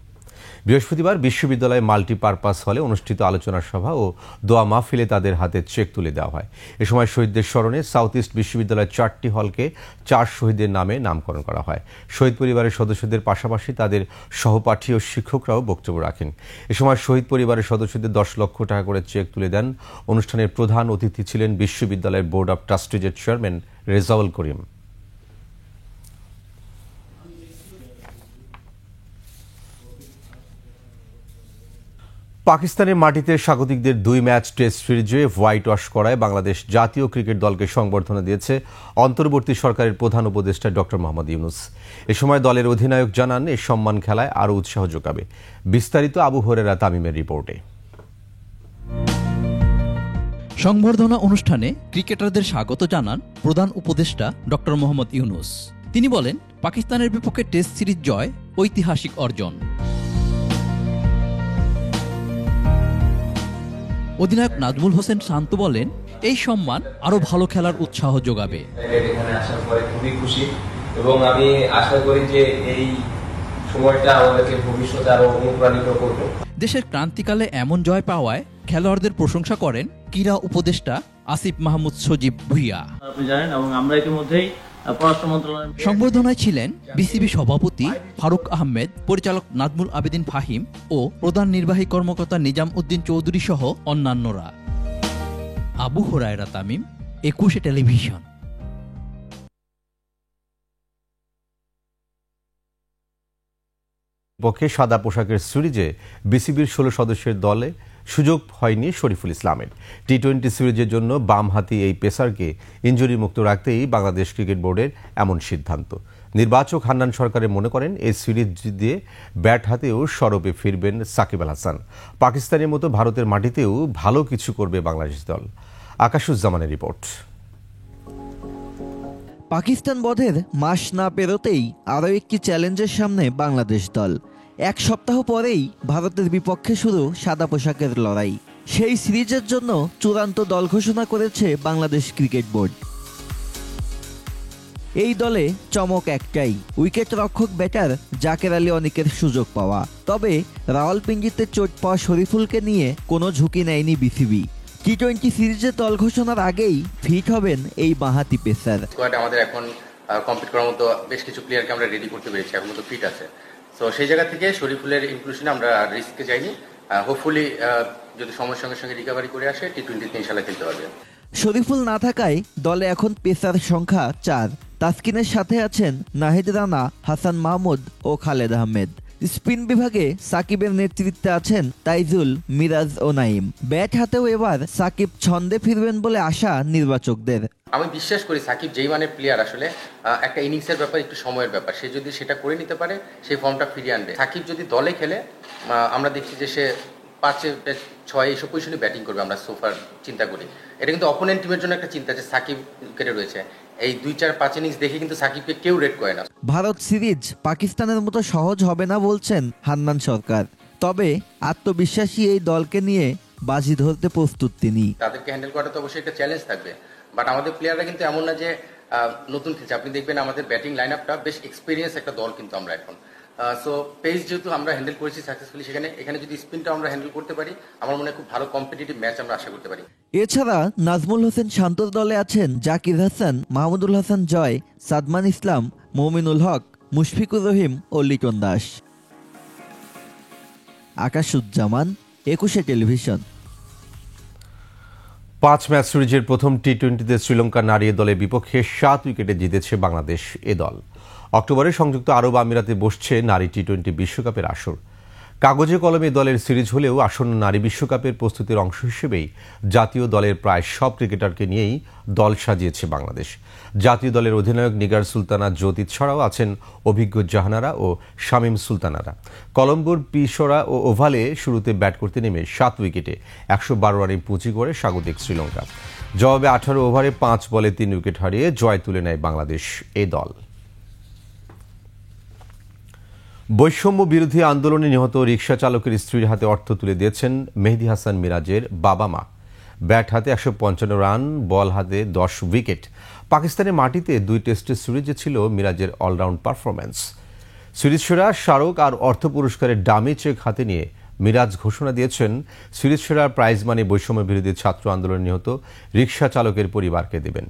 বৃহস্পতিবার বিশ্ববিদ্যালয়ে মাল্টিপারপাস হলে অনুষ্ঠিত আলোচনা সভা ও দোয়া মাহফিলে তাদের হাতে চেক তুলে দেওয়া হয়। এ সময় শহীদদের স্মরণে সাউথ ইস্ট বিশ্ববিদ্যালয়ের 4টি হলকে 4 শহীদের নামে নামকরণ করা হয়। শহীদ পরিবারের সদস্যদের পাশাপাশি তাদের সহপাঠী ও শিক্ষকরাও বক্তব্য রাখেন। এ সময় শহীদ পরিবারের সদস্যদের 10 লক্ষ টাকা করে চেক তুলে দেন। অনুষ্ঠানের প্রধান অতিথি ছিলেন বিশ্ববিদ্যালয়ের board of ট্রাস্টিজের chairman Rezaul Karim. পাকিস্তানের মাটিতে স্বাগতিকদের 2 ম্যাচ টেস্ট সিরিজে হোয়াইট ওয়াশ করায় বাংলাদেশ জাতীয় ক্রিকেট দলকে সংবর্ধনা দিয়েছে অন্তর্বর্তী সরকারের প্রধান উপদেষ্টা ডক্টর মোহাম্মদ ইউনূস। এ সময় দলের অধিনায়ক জানান, এই সম্মান খেলায় আরও উৎসাহ যোগাবে। বিস্তারিত আবু হুরায়রা তামিমের রিপোর্টে। সংবর্ধনা অনুষ্ঠানে ক্রিকেটারদের স্বাগত জানান প্রধান উপদেষ্টা ডক্টর মোহাম্মদ ইউনূস। তিনি বলেন, পাকিস্তানের বিপক্ষে টেস্ট সিরিজ জয় ঐতিহাসিক অর্জন। অধিনায়ক নাজমুল হোসেন শান্ত বলেন, এই সম্মান আরো ভালো খেলার উৎসাহ যোগাবে। এখানে আসার পরে খুবই খুশি এবং আমি আশা করি যে এই সময়টা আমাদেরকে ভবিষ্যতে আরো অনুপ্রাণিত করবে। দেশের ক্রান্তিকালে এমন জয় পাওয়ায় খেলোয়াড়দের প্রশংসা করেন ক্রীড়া উপদেষ্টা আসিফ মাহমুদ সজীব ভুইয়া। আপনি জানেন এবং আমরা ইতিমধ্যেই পররাষ্ট্র মন্ত্রণালয় সংবর্ধনায় ছিলেন বিসিবি সভাপতি ফারুক আহমেদ, পরিচালক নাজমুল আবেদিন ফাহিম ও প্রধান নির্বাহী কর্মকর্তা নিজাম উদ্দিন চৌধুরী সহ অন্যান্যরা। আবু হুরায়রা তামিম, 21 টেলিভিশন। পক্ষে সাদা পোশাকের সিরিজে বিসিবির 16 সদস্যের দলে সুযোগ হয়নি শরীফুল ইসলামের। টি-20 সিরিজের জন্য বামহাতি এই পেসারকে ইনজুরি মুক্ত রাখতেই বাংলাদেশ ক্রিকেট বোর্ডের এমন সিদ্ধান্ত। নির্বাচক হান্নান সরকারের মনে করেন, এই সিরিজ দিয়ে ব্যাট হাতেও সরবে ফিরবেন সাকিব আল হাসান। পাকিস্তানের মতো ভারতের মাটিতেও ভালো কিছু করবে বাংলাদেশ দল। আকাশুজ্জামানের রিপোর্ট। পাকিস্তান বধের মাস না পেরোতেই আরও একটি চ্যালেঞ্জের সামনে বাংলাদেশ দল। 1 সপ্তাহ পরেই ভারতের বিপক্ষে শুরু সাদা পোশাকের লড়াই। সেই সিরিজের জন্য চূড়ান্ত দল ঘোষণা করেছে বাংলাদেশ ক্রিকেট বোর্ড। এই দলে চমক একটাই, উইকেট রক্ষক ব্যাটার জাকের আলী অনিকের সুযোগ পাওয়া। তবে রাওয়ালপিন্ডিতে চোট পাওয়া শরীফুলকে নিয়ে কোনো ঝুঁকি নেয়নি বিসিবি। টি-20 সিরিজের দল ঘোষণার আগেই ফিট হবেন এই বাঁহাতি পেসার। স্কোয়াডে আমাদের এখন কমপ্লিট করার মতো বেশ কিছু প্লেয়ারকে আমরা রেডি করতে পেরেছি, এখন মতো ফিট আছে। তো সেই জায়গা থেকে শরীফুলের ইনক্লুশনে আমরা রিস্কে যাইনি। হোপফুলি যদি সময়ের সঙ্গে সঙ্গে রিকভারি করে আসে, টি-20তে ইনশাল্লাহ খেলতে পারবে। শরীফুল না থাকায় দলে এখন পেসার সংখ্যা 4। তাসকিনের সাথে আছেন নাহিদ রানা, হাসান মাহমুদ ও খালেদ আহমেদ। স্পিন বিভাগে সাকিবের নেতৃত্বে আছেন তাইজুল, মিরাজ ও নাইম। ব্যাট হাতেও এবার সাকিব ছন্দে ফিরবেন বলে আশা নির্বাচকদের। আমি বিশ্বাস করি সাকিব যেই মানের প্লেয়ার, আসলে একটা ইনিংসের ব্যাপার, একটু সময়ের ব্যাপার, সে যদি সেটা করে নিতে পারে সেই ফর্মটা ফিরিয়ে আনবে। সাকিব যদি দলে খেলে আমরা দেখছি যে সে 5-6 এইসব পজিশনে ব্যাটিং করবে, আমরা সোফার চিন্তা করি। এটা কিন্তু অপোনেন্ট টিমের জন্য একটা চিন্তা যে সাকিব উইকেটে রয়েছে। এই 2-4-5 ইনিংস দেখে কিন্তু সাকিবকে কেউ রেট করে না। ভারত সিরিজ পাকিস্তানের মতো সহজ হবে না বলছেন হান্নান সরকার। তবে আত্মবিশ্বাসী এই দলকে নিয়ে বাজি ধরতে প্রস্তুত তিনি। তাদেরকে হ্যান্ডেল করাটা তো অবশ্যই একটা চ্যালেঞ্জ থাকবে, বাট আমাদের প্লেয়াররা কিন্তু এমন না যে নতুন খেলছে। আপনি দেখবেন আমাদের ব্যাটিং লাইন আপটা বেশ এক্সপিরিয়েন্স একটা দল কিন্তু আমরা এখন। সো পেস যেহেতু আমরা হ্যান্ডেল করেছি সাকসেসফুলি, এখানে যদি স্পিনটা আমরা হ্যান্ডেল করতে পারি, আমার মনে হয় খুব ভালো কম্পিটিটিভ ম্যাচ আমরা আশা করতে পারি। এছাড়া নাজমুল হোসেন শান্তর দলে আছেন জাকির হাসান, মাহমুদুল হাসান জয়, সাদমান ইসলাম, মমিনুল হক, মুশফিকুর রহিম ও লিটন দাস। আকাশুজ্জামান, 21 টেলিভিশন। 5 ম্যাচ সিরিজের প্রথম টি-20তে শ্রীলঙ্কা নারী দলের বিপক্ষে 7 উইকেটে জিতেছে বাংলাদেশ এ দল। অক্টোবরে সংযুক্ত আরব আমিরাতে বসছে নারী টি-20 বিশ্বকাপের আসর। কাগজে কলমে দলের সিরিজ হলেও আসন্ন নারী বিশ্বকাপের প্রস্তুতির অংশ হিসেবেই জাতীয় দলের প্রায় সব ক্রিকেটারকে নিয়েই দল সাজিয়েছে বাংলাদেশ। জাতীয় দলের অধিনায়ক নিগার সুলতানা জ্যোতি ছাড়াও আছেন অভিজ্ঞ জাহানারা ও শামীম সুলতানারা। কলম্বোর পিসোরা ও ওভালে শুরুতে ব্যাট করতে নেমে 7 উইকেটে 112 রানে পুঁজি করে স্বাগতিক শ্রীলঙ্কা। জবাবে 18 ওভারে 5 বলে 3 উইকেট হারিয়ে জয় তুলে নেয় বাংলাদেশ এ দল। বৈষম্য বিরোধী আন্দোলনে নিহত রিকশা চালকের স্ত্রীর হাতে অর্থ তুলে দিয়েছেন মেহেদী হাসান মিরাজের বাবা মা। ব্যাট হাতে 155 রান, বল হাতে 10 উইকেট। পাকিস্তানের মাটিতে 2 টেস্টের সিরিজে ছিল মিরাজের অলরাউন্ড পারফরম্যান্স। সুইডিশ সেরা স্মারক আর অর্থ পুরস্কারের ডামি চেক হাতে নিয়ে মিরাজ ঘোষণা দিয়েছেন সুইডিশ সেরা প্রাইজ মানি বৈষম্য বিরোধী ছাত্র আন্দোলনে নিহত রিকশা চালকের পরিবারকে দেবেন।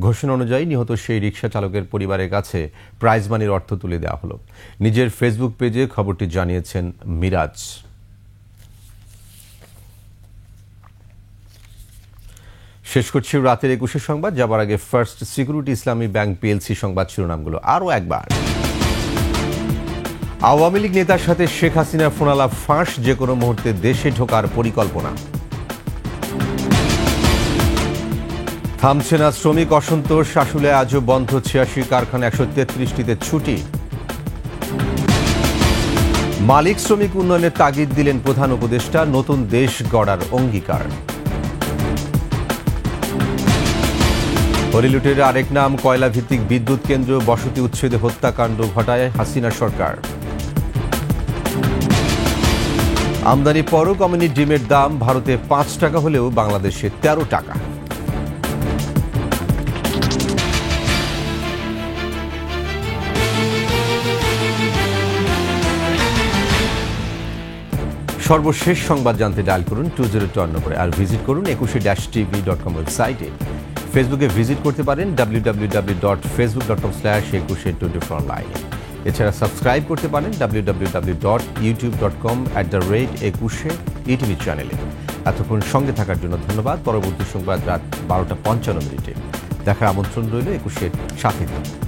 ঘোষণা অনুযায়ী নিহত সেই রিকশা চালকের পরিবারের কাছে প্রাইজ মানির অর্থ তুলে দেওয়া হলো। নিজের ফেসবুক পেজে খবরটি জানিয়েছেন মিরাজ। শেষ করছি রাতের 21 সংবাদ। যাবার আগে ফার্স্ট সিকিউরিটি ইসলামী ব্যাংক পিএলসি সংবাদ শিরোনামগুলো আরও একবার। আওয়ামী লীগ নেতার সাথে শেখ হাসিনার ফোনালাপ ফাঁস, যে কোনো মুহূর্তে দেশে ঢোকার পরিকল্পনা। থামছে না শ্রমিক অসন্তোষ, আসলে আজও বন্ধ 86 কারখানা, 133টিতে ছুটি। মালিক শ্রমিক উন্নয়নের তাগিদ দিলেন প্রধান উপদেষ্টা, নতুন দেশ গড়ার অঙ্গীকার। হরিলুটের আরেক নাম কয়লা ভিত্তিক বিদ্যুৎ কেন্দ্র, বসতি উচ্ছেদে হত্যাকাণ্ড ঘটায় হাসিনা সরকার। আমদানি পরও কমেনি ডিমের দাম, ভারতে 5 টাকা হলেও বাংলাদেশে 13 টাকা। সর্বশেষ সংবাদ জানতে ডায়াল করুন 202 নম্বরে, আর ভিজিট করুন 21-tv.com ওয়েবসাইটে। ফেসবুকে ভিজিট করতে পারেন www.facebook.com/2124online। এছাড়া সাবস্ক্রাইব করতে পারেন www.youtube.com/21 চ্যানেলে। এতক্ষণ সঙ্গে থাকার জন্য ধন্যবাদ। পরবর্তী সংবাদ রাত 12টা 55 মিনিটে দেখার আমন্ত্রণ রইল। 21-এর সাথে থাকুন।